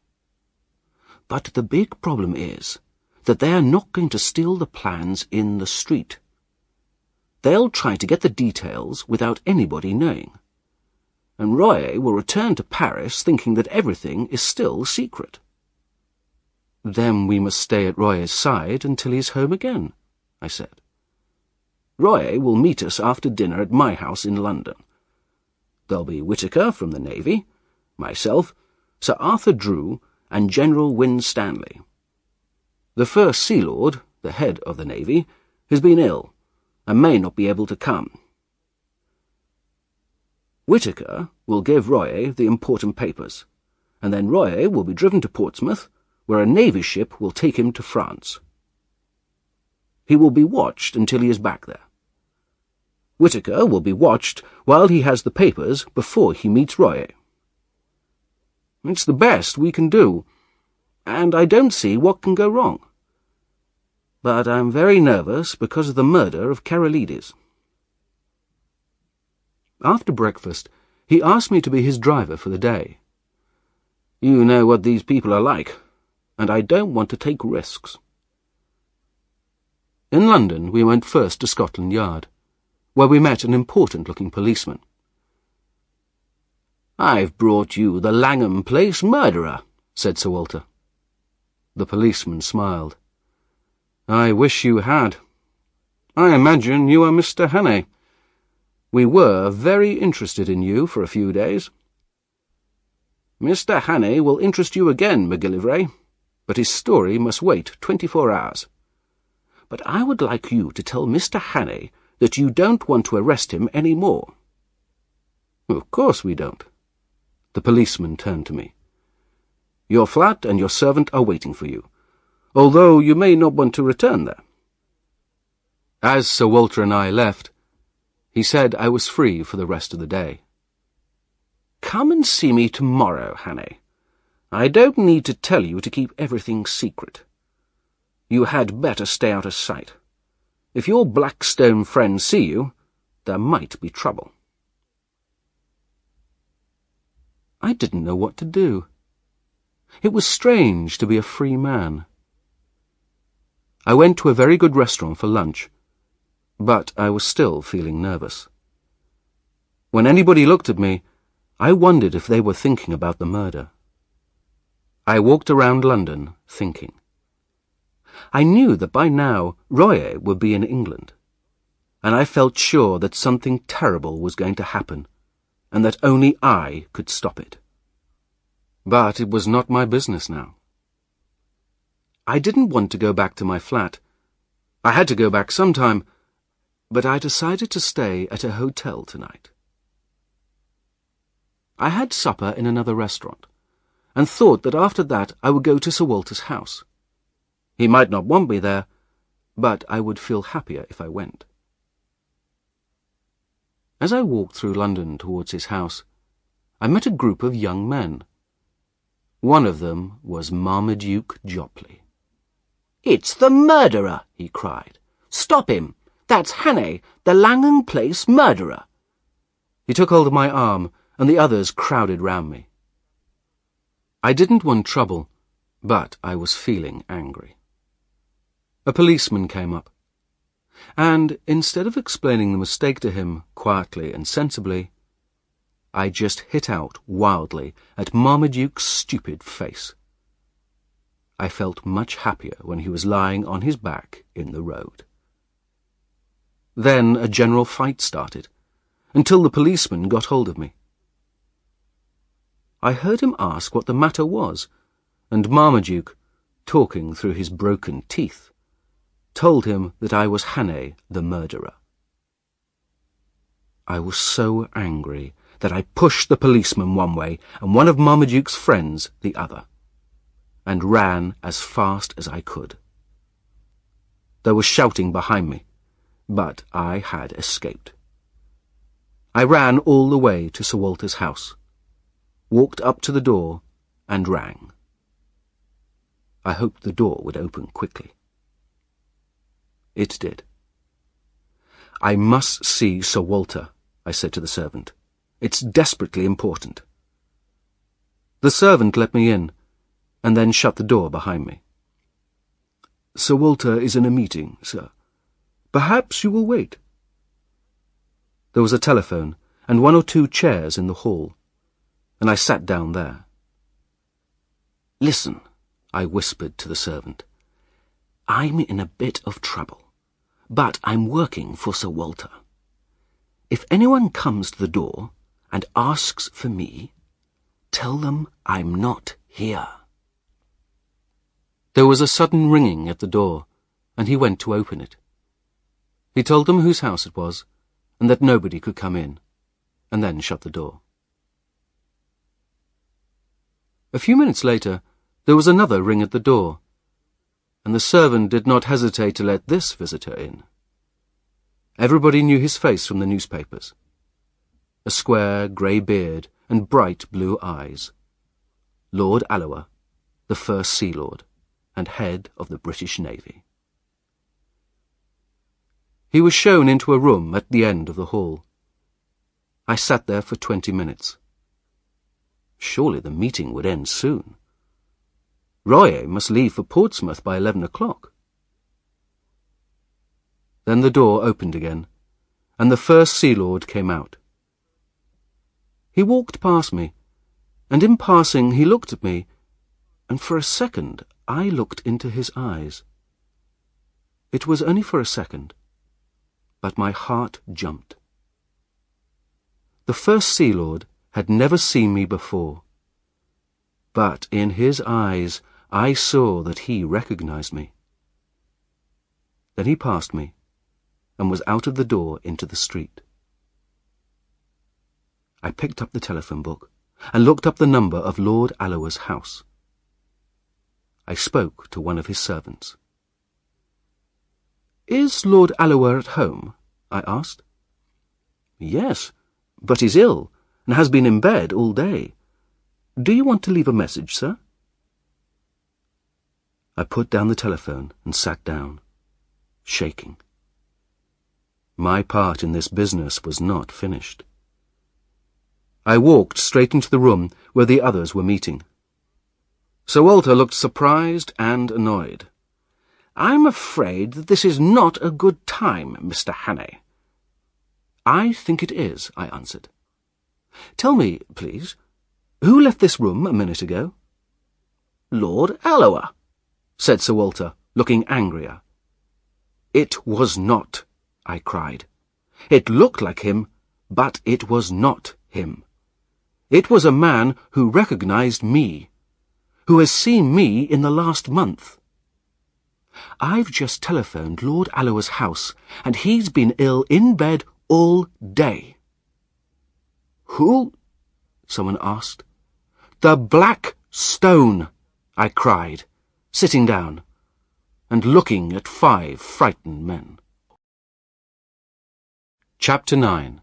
But the big problem is that they are not going to steal the plans in the street. They'll try to get the details without anybody knowing, and Royer will return to Paris thinking that everything is still secret. Then we must stay at Royer's side until he is home again, I said. Royer will meet us after dinner at my house in London. There'll be Whittaker from the Navy, myself, Sir Arthur Drew, and General Winstanley. The First Sea Lord, the head of the Navy, has been ill, and may not be able to come. Whittaker will give Royer the important papers, and then Royer will be driven to Portsmouth, where a Navy ship will take him to France. He will be watched until he is back there. Whittaker will be watched while he has the papers before he meets Royer. It's the best we can do, and I don't see what can go wrong. But I'm very nervous because of the murder of Carolides. After breakfast, He asked me to be his driver for the day. You know what these people are like, and I don't want to take risks. In London, we went first to Scotland Yard, where we met an important-looking policeman. "I've brought you the Langham Place murderer," said Sir Walter. The policeman smiled. "I wish you had. I imagine you are Mr. Hannay. We were very interested in you for a few days." "Mr. Hannay will interest you again, McGillivray, but his story must wait 24 hours. But I would like you to tell Mr. Hannay that you don't want to arrest him any more." "Of course we don't." The policeman turned to me. "Your flat and your servant are waiting for you, although you may not want to return there." As Sir Walter and I left, he said I was free for the rest of the day. "Come and see me tomorrow, Hannay. I don't need to tell you to keep everything secret. You had better stay out of sight. If your Blackstone friends see you, there might be trouble." I didn't know what to do. It was strange to be a free man. I went to a very good restaurant for lunch, but I was still feeling nervous. When anybody looked at me, I wondered if they were thinking about the murder. I walked around London, thinking. I knew that by now Royer would be in England, and I felt sure that something terrible was going to happen, and that only I could stop it. But it was not my business now. I didn't want to go back to my flat. I had to go back sometime, but I decided to stay at a hotel tonight. I had supper in another restaurant, and thought that after that I would go to Sir Walter's house. He might not want me there, but I would feel happier if I went. As I walked through London towards his house, I met a group of young men. One of them was Marmaduke Jopley. "It's the murderer!" he cried. "Stop him! That's Hannay, the Langham Place murderer!" He took hold of my arm, and the others crowded round me. I didn't want trouble, but I was feeling angry. A policeman came up, and instead of explaining the mistake to him quietly and sensibly, I just hit out wildly at Marmaduke's stupid face. I felt much happier when he was lying on his back in the road. Then a general fight started, until the policeman got hold of me. I heard him ask what the matter was, and Marmaduke, talking through his broken teeth, told him that I was Hannay, the murderer. I was so angry that I pushed the policeman one way and one of Marmaduke's friends the other, and ran as fast as I could. There was shouting behind me, but I had escaped. I ran all the way to Sir Walter's house, walked up to the door, and rang. I hoped the door would open quickly. It did. "I must see Sir Walter," I said to the servant. "It's desperately important." The servant let me in, and then shut the door behind me. "Sir Walter is in a meeting, sir. Perhaps you will wait." There was a telephone and 1 or 2 chairs in the hall, and I sat down there. "Listen," I whispered to the servant. "I'm in a bit of trouble, but I'm working for Sir Walter. If anyone comes to the door and asks for me, tell them I'm not here." There was a sudden ringing at the door, and he went to open it. He told them whose house it was, and that nobody could come in, and then shut the door. A few minutes later, there was another ring at the door, and the servant did not hesitate to let this visitor in. Everybody knew his face from the newspapers. A square grey beard and bright blue eyes. Lord Alloa, the First Sea Lord, and head of the British Navy. He was shown into a room at the end of the hall. I sat there for 20 minutes. Surely the meeting would end soon. Royer must leave for Portsmouth by 11 o'clock. Then the door opened again, and the First Sea Lord came out. He walked past me, and in passing he looked at me, and for a second I looked into his eyes. It was only for a second, but my heart jumped. The First Sea Lord had never seen me before, but in his eyes I saw that he recognized me. Then he passed me, and was out of the door into the street. I picked up the telephone book and looked up the number of Lord Alloa's house. I spoke to one of his servants. "Is Lord Alloa at home?" I asked. "Yes, but he's ill, and has been in bed all day. Do you want to leave a message, sir?" I put down the telephone and sat down, shaking. My part in this business was not finished. I walked straight into the room where the others were meeting. Sir Walter looked surprised and annoyed. "I'm afraid that this is not a good time, Mr. Hannay." "I think it is," I answered. "Tell me, please, who left this room a minute ago?" "Lord Alloa," said Sir Walter, looking angrier. "It was not," I cried. "It looked like him, but it was not him. It was a man who recognized me, who has seen me in the last month. I've just telephoned Lord Alloa's house, and he's been ill in bed all day." "Who?" someone asked. "The Black Stone," I cried, sitting down and looking at 5 frightened men. Chapter 9.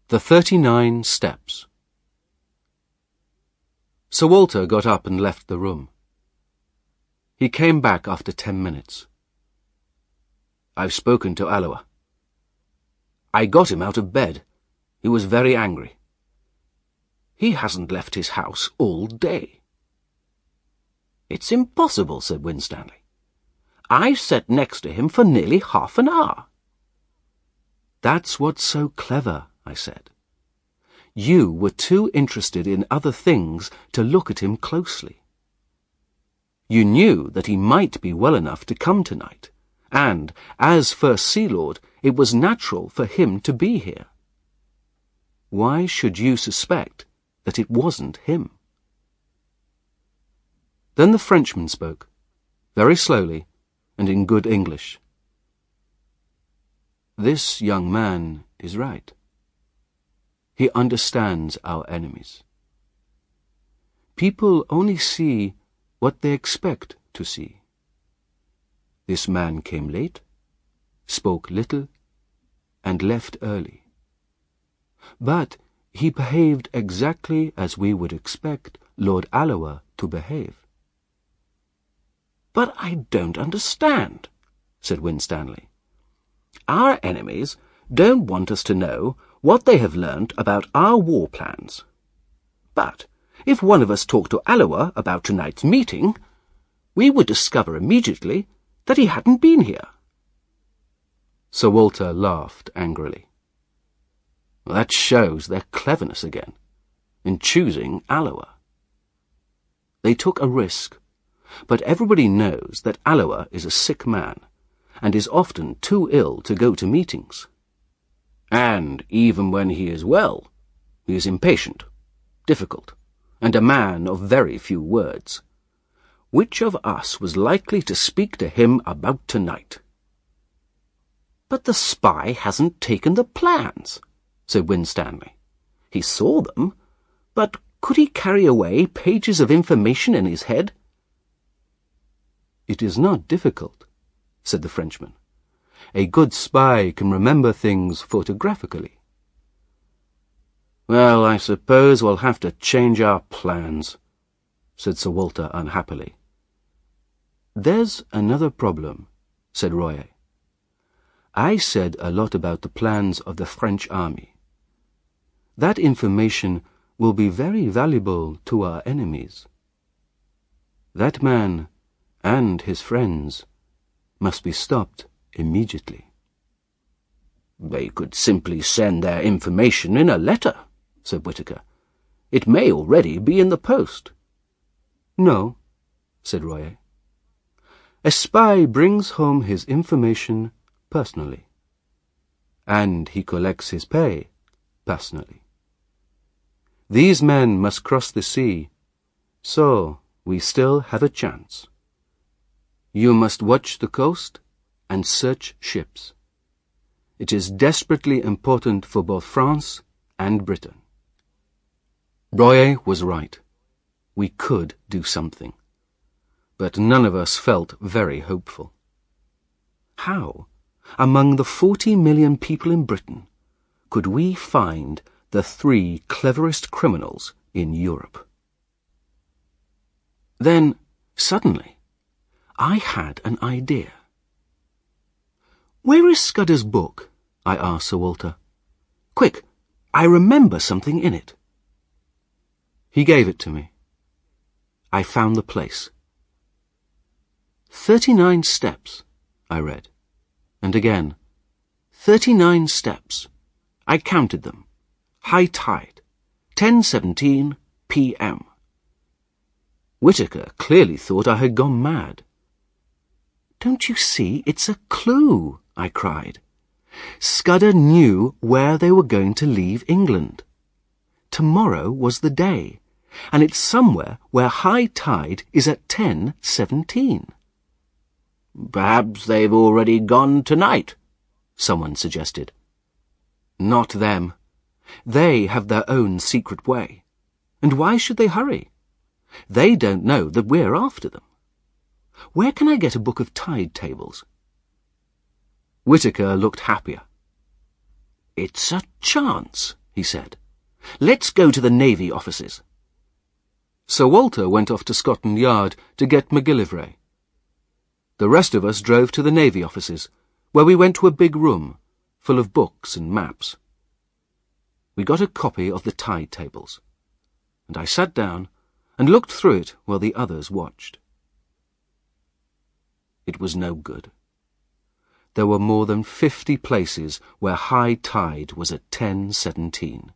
The 39 Steps. Sir Walter got up and left the room. He came back after 10 minutes. "I've spoken to Alloa. I got him out of bed. He was very angry. He hasn't left his house all day." "It's impossible," said Winstanley. "I sat next to him for nearly half an hour." "That's what's so clever," I said. "You were too interested in other things to look at him closely. You knew that he might be well enough to come tonight, and, as First Sea Lord, it was natural for him to be here. Why should you suspect that it wasn't him?" Then the Frenchman spoke, very slowly and in good English. "This young man is right. He understands our enemies. People only see what they expect to see. This man came late, spoke little, and left early. But he behaved exactly as we would expect Lord Alloa to behave." "But I don't understand," said Winstanley. "Our enemies don't want us to know what they have learnt about our war plans. But if one of us talked to Alloa about tonight's meeting, we would discover immediately that he hadn't been here." Sir Walter laughed angrily. "That shows their cleverness again, in choosing Alloa. They took a risk, but everybody knows that Alloa is a sick man, and is often too ill to go to meetings. And even when he is well, he is impatient, difficult, and a man of very few words. Which of us was likely to speak to him about tonight?" "But the spy hasn't taken the plans," said Winstanley. "He saw them, but could he carry away pages of information in his head?" "It is not difficult," said the Frenchman. "A good spy can remember things photographically." "Well, I suppose we'll have to change our plans," said Sir Walter unhappily. "There's another problem," said Royer. "I said a lot about the plans of the French army. That information will be very valuable to our enemies. That man and his friends must be stopped immediately." "They could simply send their information in a letter," said Whittaker. "It may already be in the post." "No," said Royer. "A spy brings home his information personally, and he collects his pay personally. These men must cross the sea, so we still have a chance. You must watch the coast and search ships. It is desperately important for both France and Britain." Royer was right. We could do something. But none of us felt very hopeful. How, among the 40 million people in Britain, could we find the 3 cleverest criminals in Europe? Then, suddenly, I had an idea. "Where is Scudder's book?" I asked Sir Walter. "Quick, I remember something in it." He gave it to me. I found the place. 39 steps, I read. And again, 39 steps. I counted them. High tide, 10:17 p.m. Whittaker clearly thought I had gone mad. "Don't you see, it's a clue," I cried. Scudder knew where they were going to leave England. Tomorrow was the day, and it's somewhere where high tide is at 10:17. "Perhaps they've already gone tonight," someone suggested. "Not them. They have their own secret way. And why should they hurry? They don't know that we're after them. Where can I get a book of tide tables?" Whittaker looked happier. "It's a chance," he said. "Let's go to the Navy offices." Sir Walter went off to Scotland Yard to get MacGillivray. The rest of us drove to the Navy offices, where we went to a big room, full of books and maps. We got a copy of the tide tables, and I sat down and looked through it while the others watched. It was no good. There were more than 50 places where high tide was at 10:17.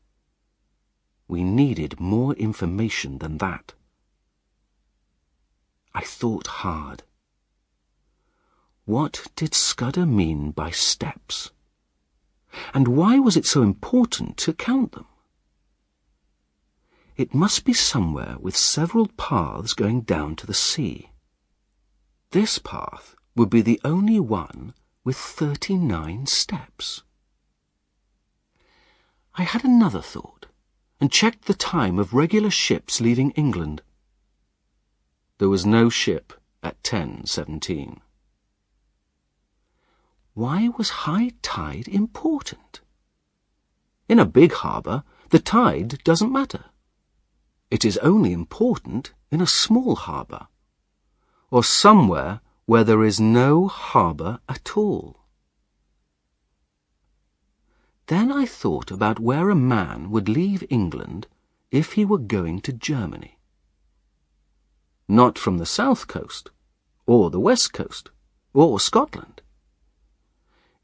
We needed more information than that. I thought hard. What did Scudder mean by steps? And why was it so important to count them? It must be somewhere with several paths going down to the sea. This path would be the only one with 39 steps. I had another thought, and checked the time of regular ships leaving England. There was no ship at 10:17. Why was high tide important? In a big harbour, the tide doesn't matter. It is only important in a small harbour, or somewhere where there is no harbour at all. Then I thought about where a man would leave England if he were going to Germany. Not from the south coast, or the west coast, or Scotland.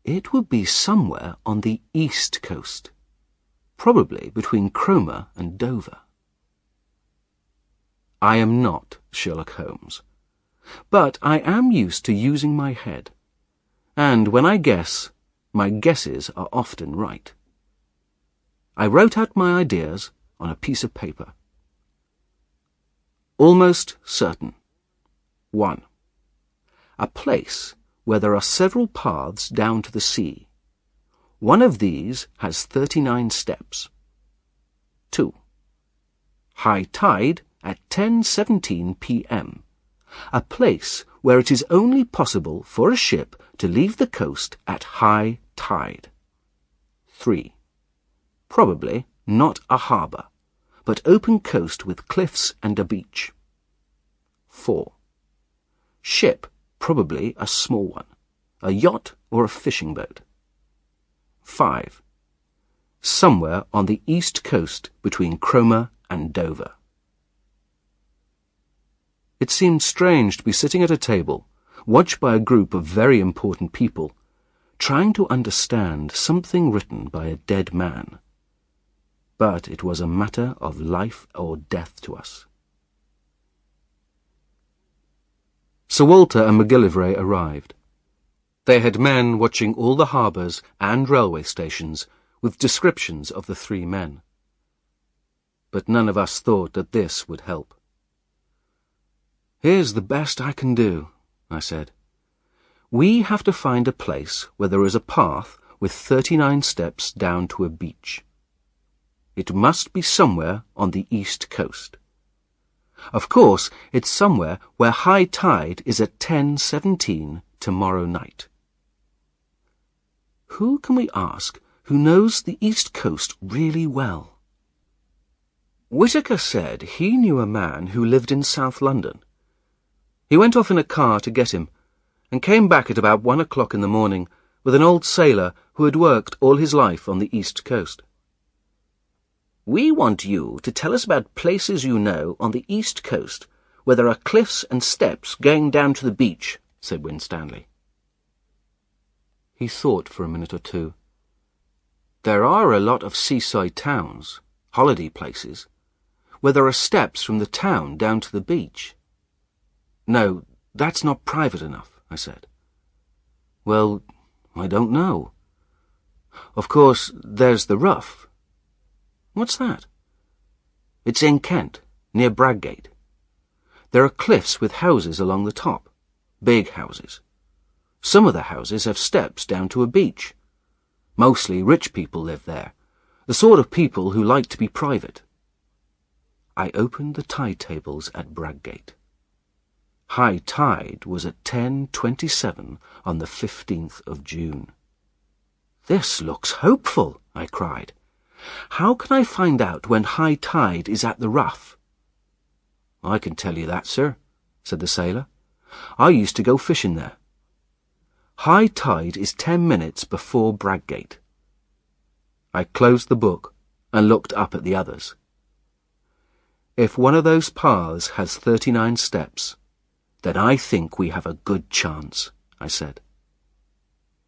It would be somewhere on the east coast, probably between Cromer and Dover. I am not Sherlock Holmes, but I am used to using my head, and when I guess, my guesses are often right. I wrote out my ideas on a piece of paper. Almost certain. 1. A place where there are several paths down to the sea. One of these has 39 steps. 2. High tide at 10:17 p.m. A place where it is only possible for a ship to leave the coast at high tide. 3. Probably not a harbour, but open coast with cliffs and a beach. 4. Ship, probably a small one, a yacht or a fishing boat. 5. somewhere on the east coast between Cromer and Dover. It seemed strange to be sitting at a table, watched by a group of very important people, trying to understand something written by a dead man. But it was a matter of life or death to us. Sir Walter and MacGillivray arrived. They had men watching all the harbours and railway stations with descriptions of the three men. But none of us thought that this would help. "Here's the best I can do," I said. "We have to find a place where there is a path with 39 steps down to a beach. It must be somewhere on the east coast. Of course, it's somewhere where high tide is at 10:17 tomorrow night. Who can we ask who knows the east coast really well?" Whitaker said he knew a man who lived in South London. He went off in a car to get him, and came back at about 1 o'clock in the morning with an old sailor who had worked all his life on the east coast. "We want you to tell us about places you know on the east coast where there are cliffs and steps going down to the beach," said Winstanley. He thought for a minute or two. "There are a lot of seaside towns, holiday places, where there are steps from the town down to the beach." "No, that's not private enough," I said. "Well, I don't know. Of course, there's the Rough." "What's that?" "It's in Kent, near Bradgate. There are cliffs with houses along the top, big houses. Some of the houses have steps down to a beach. Mostly rich people live there, the sort of people who like to be private." I opened the tide tables at Bradgate. High tide was at 10:27 on the 15th of June. "This looks hopeful," I cried. "How can I find out when high tide is at the Rough?" "I can tell you that, sir," said the sailor. "I used to go fishing there. High tide is 10 minutes before Bradgate." I closed the book and looked up at the others. "If one of those paths has 39 steps, then I think we have a good chance," I said.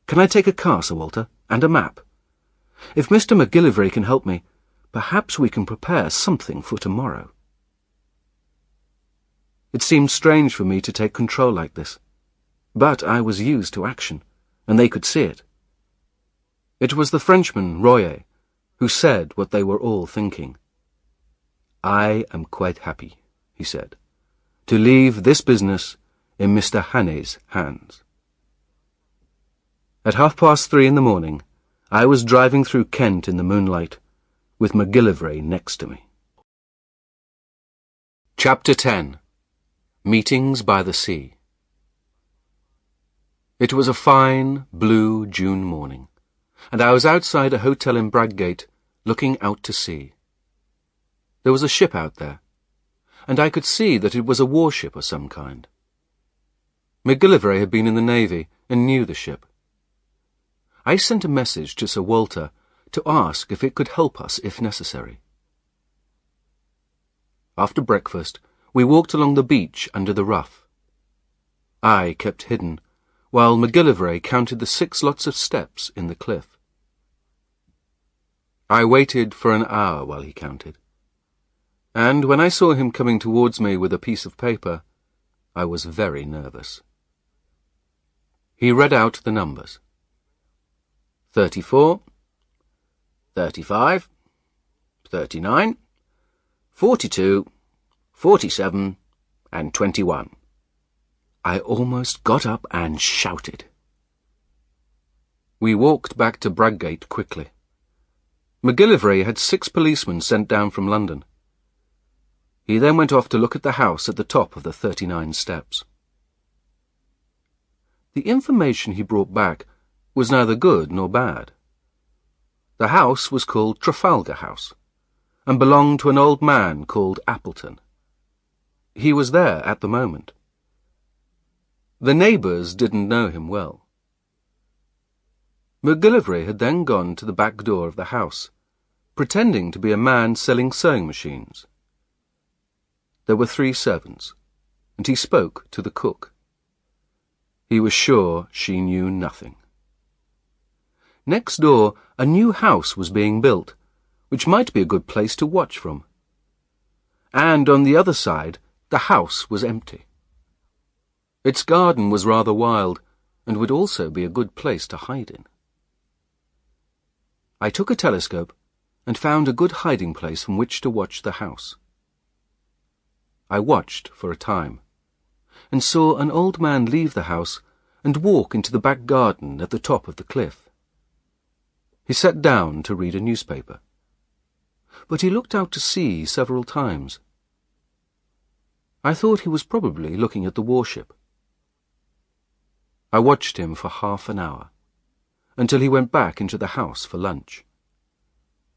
"Can I take a car, Sir Walter, and a map? If Mr. MacGillivray can help me, perhaps we can prepare something for tomorrow." It seemed strange for me to take control like this, but I was used to action, and they could see it. It was the Frenchman, Royer, who said what they were all thinking. "I am quite happy," he said, "to leave this business in Mr. Hannay's hands." At 3:30 in the morning, I was driving through Kent in the moonlight, with MacGillivray next to me. Chapter 10. Meetings by the Sea. It was a fine, blue June morning, and I was outside a hotel in Bradgate, looking out to sea. There was a ship out there, and I could see that it was a warship of some kind. MacGillivray had been in the Navy and knew the ship. I sent a message to Sir Walter to ask if it could help us if necessary. After breakfast, we walked along the beach under the Rough. I kept hidden, while MacGillivray counted the 6 lots of steps in the cliff. I waited for an hour while he counted, and when I saw him coming towards me with a piece of paper, I was very nervous. He read out the numbers. 34, 35, 39, 42, 47, and 21. I almost got up and shouted. We walked back to Bradgate quickly. MacGillivray had 6 policemen sent down from London. He then went off to look at the house at the top of the 39 steps. The information he brought back was neither good nor bad. The house was called Trafalgar House, and belonged to an old man called Appleton. He was there at the moment. The neighbours didn't know him well. MacGillivray had then gone to the back door of the house pretending to be a man selling sewing machines. There were 3 servants, and he spoke to the cook. He was sure she knew nothing. Next door, a new house was being built, which might be a good place to watch from. And on the other side, the house was empty. Its garden was rather wild, and would also be a good place to hide in. I took a telescope and found a good hiding place from which to watch the house. I watched for a time, and saw an old man leave the house and walk into the back garden at the top of the cliff. He sat down to read a newspaper, but he looked out to sea several times. I thought he was probably looking at the warship. I watched him for half an hour, until he went back into the house for lunch.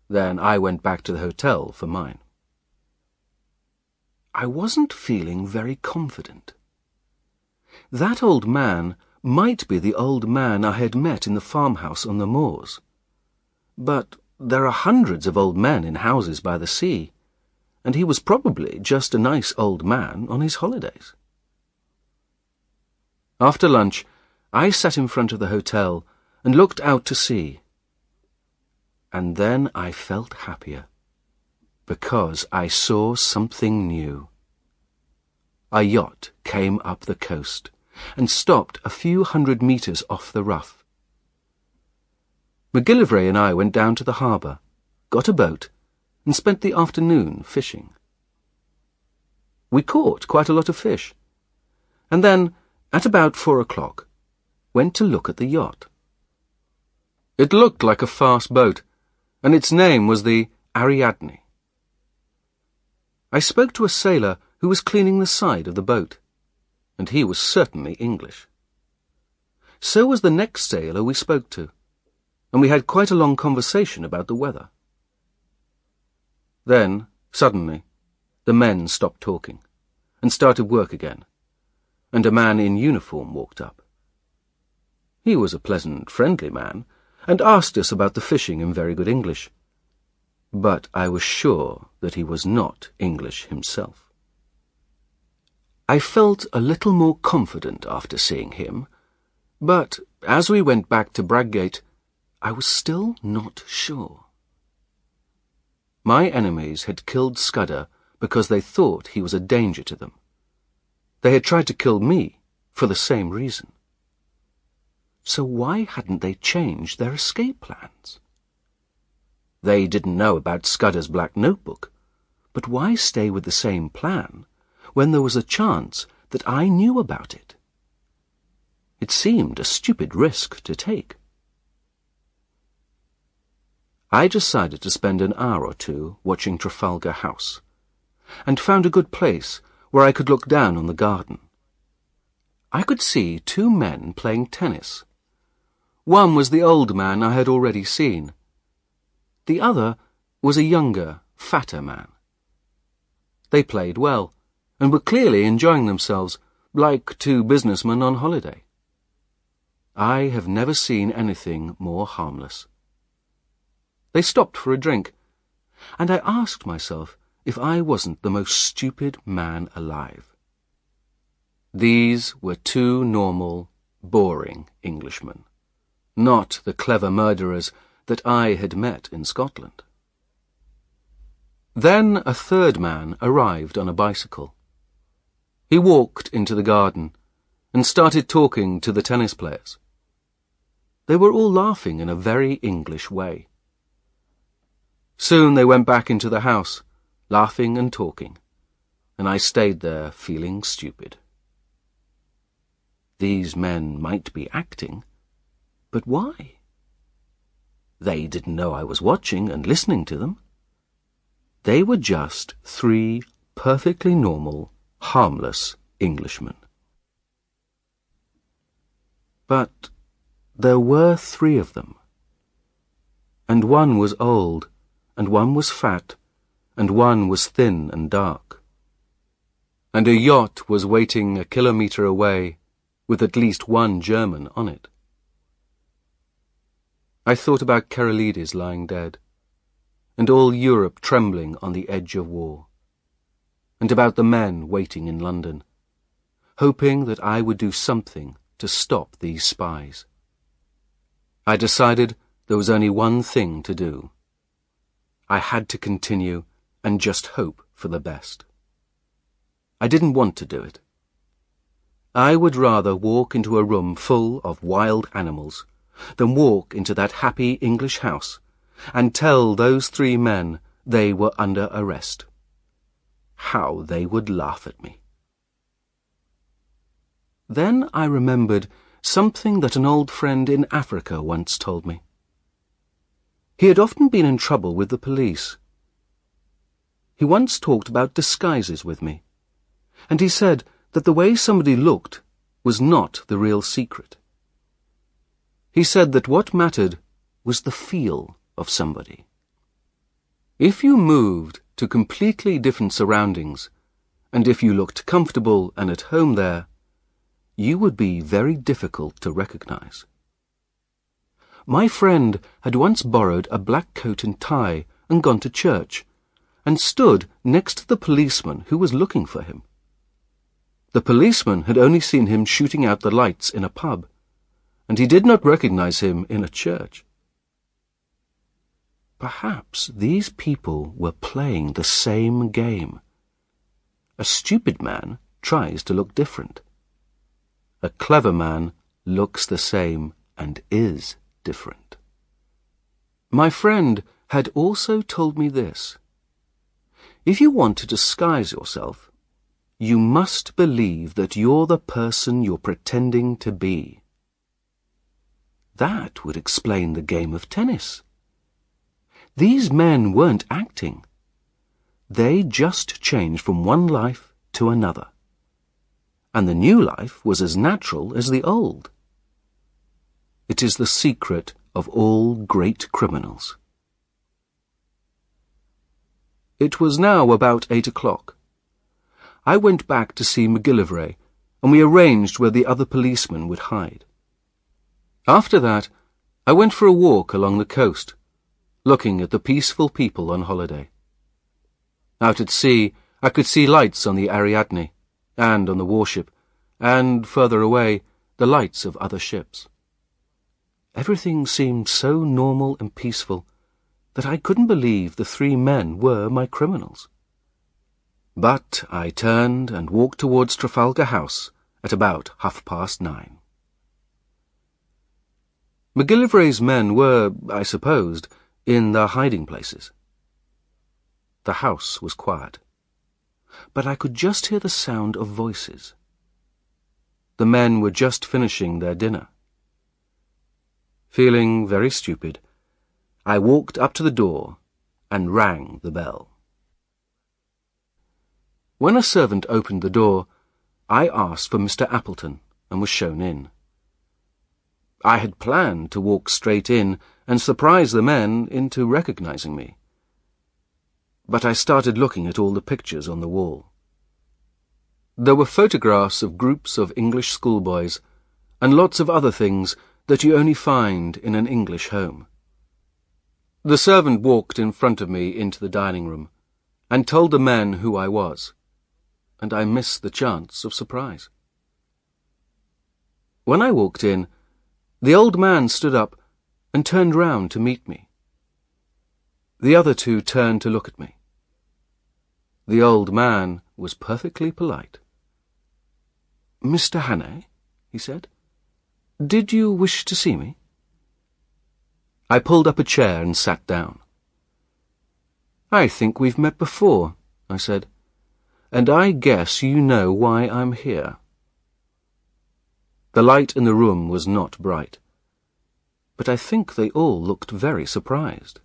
Then I went back to the hotel for mine. I wasn't feeling very confident. That old man might be the old man I had met in the farmhouse on the moors. But there are hundreds of old men in houses by the sea, and he was probably just a nice old man on his holidays. After lunch, I sat in front of the hotel and looked out to sea. And then I felt happier, because I saw something new. A yacht came up the coast and stopped a few hundred meters off the rough. McGillivray and I went down to the harbour, got a boat, and spent the afternoon fishing. We caught quite a lot of fish, and then, at about 4 o'clock, went to look at the yacht. It looked like a fast boat, and its name was the Ariadne. I spoke to a sailor who was cleaning the side of the boat, and he was certainly English. So was the next sailor we spoke to, and we had quite a long conversation about the weather. Then, suddenly, the men stopped talking, and started work again, and a man in uniform walked up. He was a pleasant, friendly man, and asked us about the fishing in very good English. But I was sure that he was not English himself. I felt a little more confident after seeing him, but as we went back to Bradgate, I was still not sure. My enemies had killed Scudder because they thought he was a danger to them. They had tried to kill me for the same reason. So why hadn't they changed their escape plans? They didn't know about Scudder's black notebook, but why stay with the same plan when there was a chance that I knew about it? It seemed a stupid risk to take. I decided to spend an hour or 2 watching Trafalgar House, and found a good place where I could look down on the garden. I could see 2 men playing tennis. One was the old man I had already seen. The other was a younger, fatter man. They played well, and were clearly enjoying themselves, like 2 businessmen on holiday. I have never seen anything more harmless. They stopped for a drink, and I asked myself if I wasn't the most stupid man alive. These were 2 normal, boring Englishmen, not the clever murderers that I had met in Scotland. Then a 3rd man arrived on a bicycle. He walked into the garden and started talking to the tennis players. They were all laughing in a very English way. Soon they went back into the house, laughing and talking, and I stayed there feeling stupid. These men might be acting, but why? They didn't know I was watching and listening to them. They were just 3 perfectly normal, harmless Englishmen. But there were 3 of them, and one was old, and one was fat, and one was thin and dark. And a yacht was waiting a kilometre away, with at least 1 German on it. I thought about Keralides lying dead, and all Europe trembling on the edge of war, and about the men waiting in London, hoping that I would do something to stop these spies. I decided there was only one thing to do. I had to continue and just hope for the best. I didn't want to do it. I would rather walk into a room full of wild animals than walk into that happy English house and tell those 3 men they were under arrest. How they would laugh at me. Then I remembered something that an old friend in Africa once told me. He had often been in trouble with the police. He once talked about disguises with me, and he said that the way somebody looked was not the real secret. He said that what mattered was the feel of somebody. If you moved to completely different surroundings, and if you looked comfortable and at home there, you would be very difficult to recognize. My friend had once borrowed a black coat and tie and gone to church, and stood next to the policeman who was looking for him. The policeman had only seen him shooting out the lights in a pub, and he did not recognize him in a church. Perhaps these people were playing the same game. A stupid man tries to look different. A clever man looks the same and is different. My friend had also told me this. If you want to disguise yourself, you must believe that you're the person you're pretending to be. That would explain the game of tennis. These men weren't acting. They just changed from one life to another. And the new life was as natural as the old. It is the secret of all great criminals. It was now about 8 o'clock. I went back to see McGillivray, and we arranged where the other policemen would hide. After that, I went for a walk along the coast, looking at the peaceful people on holiday. Out at sea, I could see lights on the Ariadne, and on the warship, and, further away, the lights of other ships. Everything seemed so normal and peaceful that I couldn't believe the 3 men were my criminals. But I turned and walked towards Trafalgar House at about 9:30. McGillivray's men were, I supposed, in their hiding places. The house was quiet, but I could just hear the sound of voices. The men were just finishing their dinner. Feeling very stupid, I walked up to the door and rang the bell. When a servant opened the door, I asked for Mr. Appleton and was shown in. I had planned to walk straight in and surprise the men into recognizing me. But I started looking at all the pictures on the wall. There were photographs of groups of English schoolboys and lots of other things that you only find in an English home. The servant walked in front of me into the dining room and told the men who I was, and I missed the chance of surprise. When I walked in, the old man stood up and turned round to meet me. The other 2 turned to look at me. The old man was perfectly polite. "Mr. Hannay," he said, "did you wish to see me?" I pulled up a chair and sat down. "I think we've met before," I said, "and I guess you know why I'm here." The light in the room was not bright, but I think they all looked very surprised.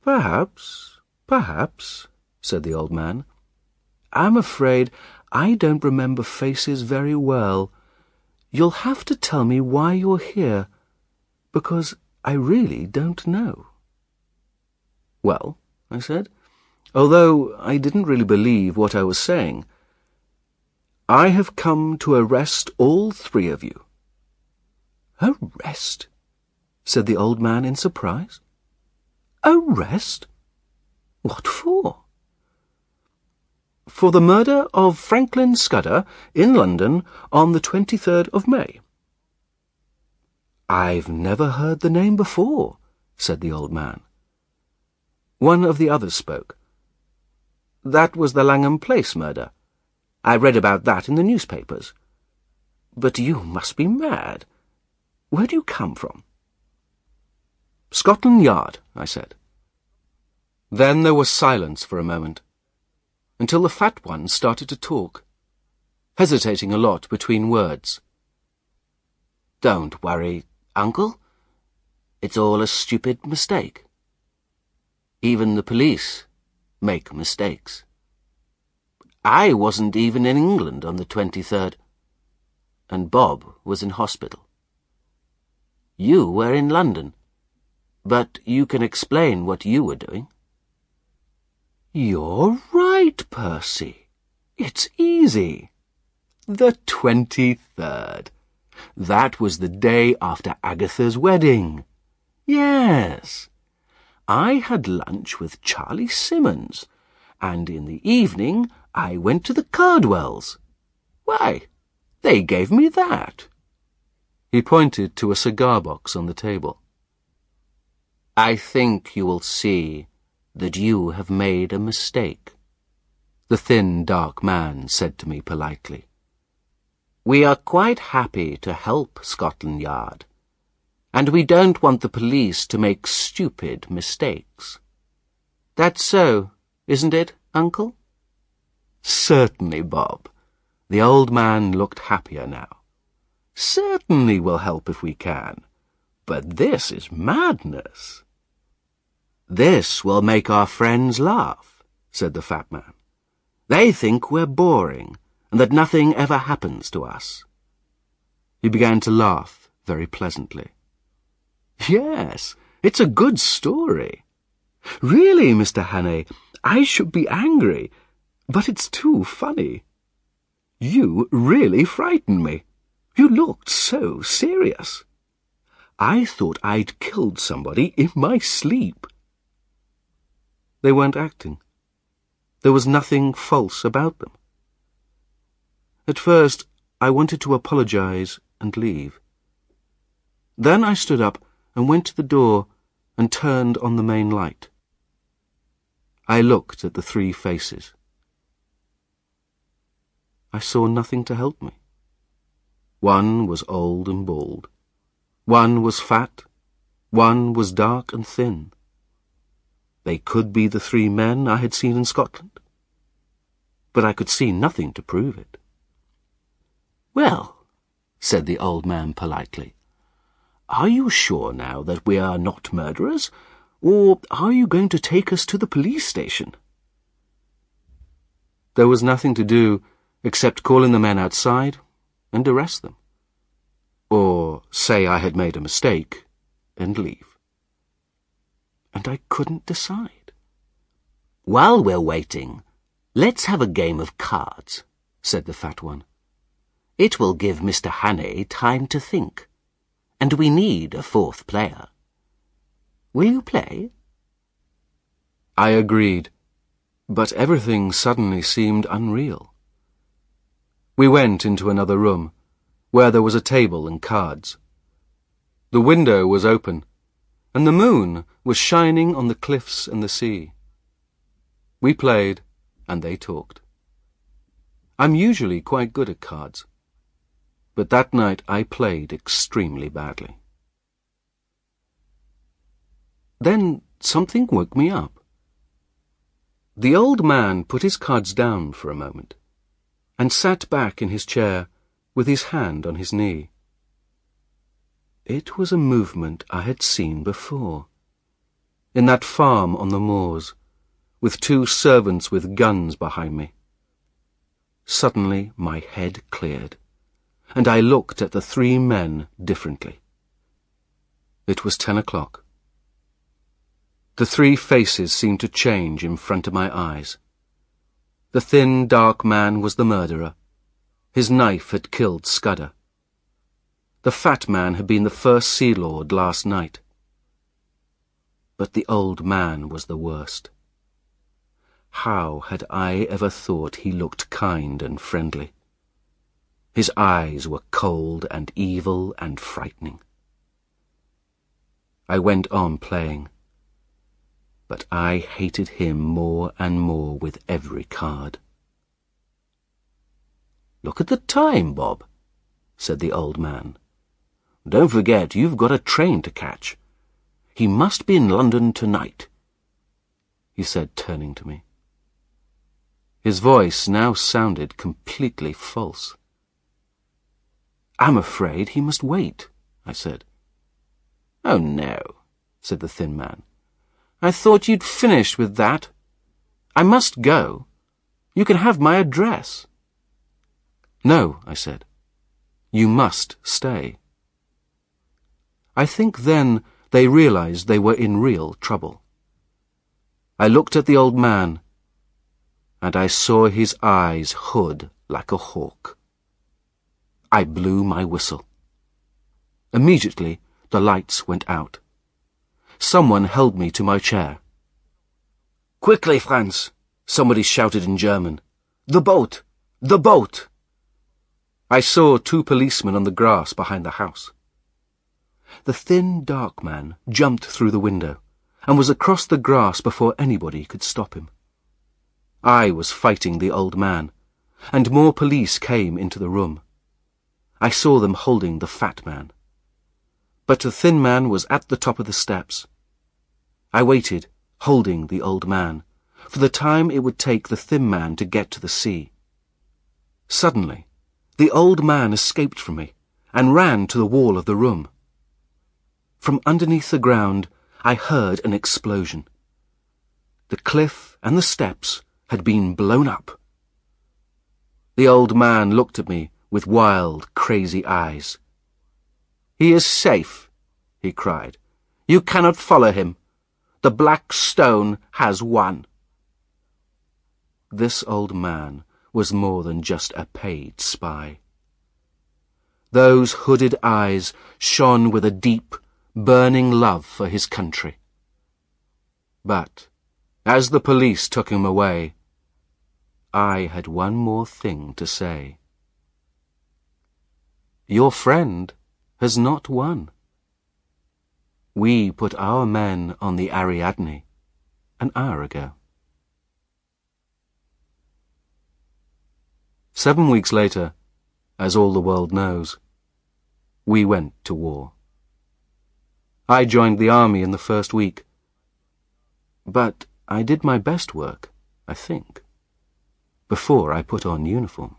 Perhaps, said the old man. "I'm afraid I don't remember faces very well. You'll have to tell me why you're here, because I really don't know." "Well," I said, although I didn't really believe what I was saying, "I have come to arrest all 3 of you." "Arrest?" said the old man in surprise. Arrest? What for? For the murder of Franklin Scudder in London on the 23rd of May. I've never heard the name before, said the old man. One of the others spoke. That was the Langham Place murder. I read about that in the newspapers. But you must be mad. Where do you come from? Scotland Yard, I said. Then there was silence for a moment, until the fat one started to talk, hesitating a lot between words. Don't worry, Uncle. It's all a stupid mistake. Even the police make mistakes. I wasn't even in England on the 23rd, and Bob was in hospital. You were in London, but you can explain what you were doing. You're right, Percy. It's easy. The 23rd. That was the day after Agatha's wedding. Yes. I had lunch with Charlie Simmons, and in the evening I went to the Cardwells. Why, they gave me that. He pointed to a cigar box on the table. I think you will see that you have made a mistake, the thin, dark man said to me politely. We are quite happy to help Scotland Yard, and we don't want the police to make stupid mistakes. That's so, isn't it, Uncle? Certainly, Bob. The old man looked happier now. Certainly we'll help if we can, but this is madness. This will make our friends laugh, said the fat man. They think we're boring, and that nothing ever happens to us. He began to laugh very pleasantly. Yes, it's a good story. Really, Mr. Hannay, I should be angry, but it's too funny. You really frightened me. You looked so serious. I thought I'd killed somebody in my sleep. They weren't acting. There was nothing false about them. At first, I wanted to apologize and leave. Then I stood up and went to the door and turned on the main light. I looked at the three faces. I saw nothing to help me. One was old and bald. One was fat. One was dark and thin. They could be the three men I had seen in Scotland, but I could see nothing to prove it. Well, said the old man politely, are you sure now that we are not murderers, or are you going to take us to the police station? There was nothing to do except call in the men outside and arrest them, or say I had made a mistake and leave. And I couldn't decide. While we're waiting, let's have a game of cards, said the fat one. It will give Mr. Hannay time to think, and we need a fourth player. Will you play? I agreed, but everything suddenly seemed unreal. We went into another room, where there was a table and cards. The window was open, and the moon was shining on the cliffs and the sea. We played, and they talked. I'm usually quite good at cards, but that night I played extremely badly. Then something woke me up. The old man put his cards down for a moment, and sat back in his chair with his hand on his knee. It was a movement I had seen before, in that farm on the moors, with two servants with guns behind me. Suddenly my head cleared, and I looked at the three men differently. It was 10 o'clock. The three faces seemed to change in front of my eyes. The thin, dark man was the murderer. His knife had killed Scudder. The fat man had been the first Sea Lord last night. But the old man was the worst. How had I ever thought he looked kind and friendly? His eyes were cold and evil and frightening. I went on playing, but I hated him more and more with every card. "Look at the time, Bob," said the old man. "Don't forget you've got a train to catch. He must be in London tonight," he said, turning to me. His voice now sounded completely false. "I'm afraid he must wait," I said. "Oh, no," said the thin man. "I thought you'd finished with that. I must go. You can have my address." "No," I said. "You must stay." I think then they realized they were in real trouble. I looked at the old man, and I saw his eyes hood like a hawk. I blew my whistle. Immediately, the lights went out. Someone held me to my chair. "Quickly, Franz!" somebody shouted in German. "The boat! The boat!" I saw 2 policemen on the grass behind the house. The thin, dark man jumped through the window and was across the grass before anybody could stop him. I was fighting the old man, and more police came into the room. I saw them holding the fat man. But the thin man was at the top of the steps. I waited, holding the old man, for the time it would take the thin man to get to the sea. Suddenly, the old man escaped from me and ran to the wall of the room. From underneath the ground, I heard an explosion. The cliff and the steps had been blown up. The old man looked at me with wild, crazy eyes. "He is safe," he cried. "You cannot follow him. The Black Stone has won." This old man was more than just a paid spy. Those hooded eyes shone with a deep, burning love for his country. But, as the police took him away, I had one more thing to say. Your friend has not won. We put our men on the Ariadne an hour ago. 7 weeks later, as all the world knows, we went to war. I joined the army in the first week, but I did my best work, I think, before I put on uniform.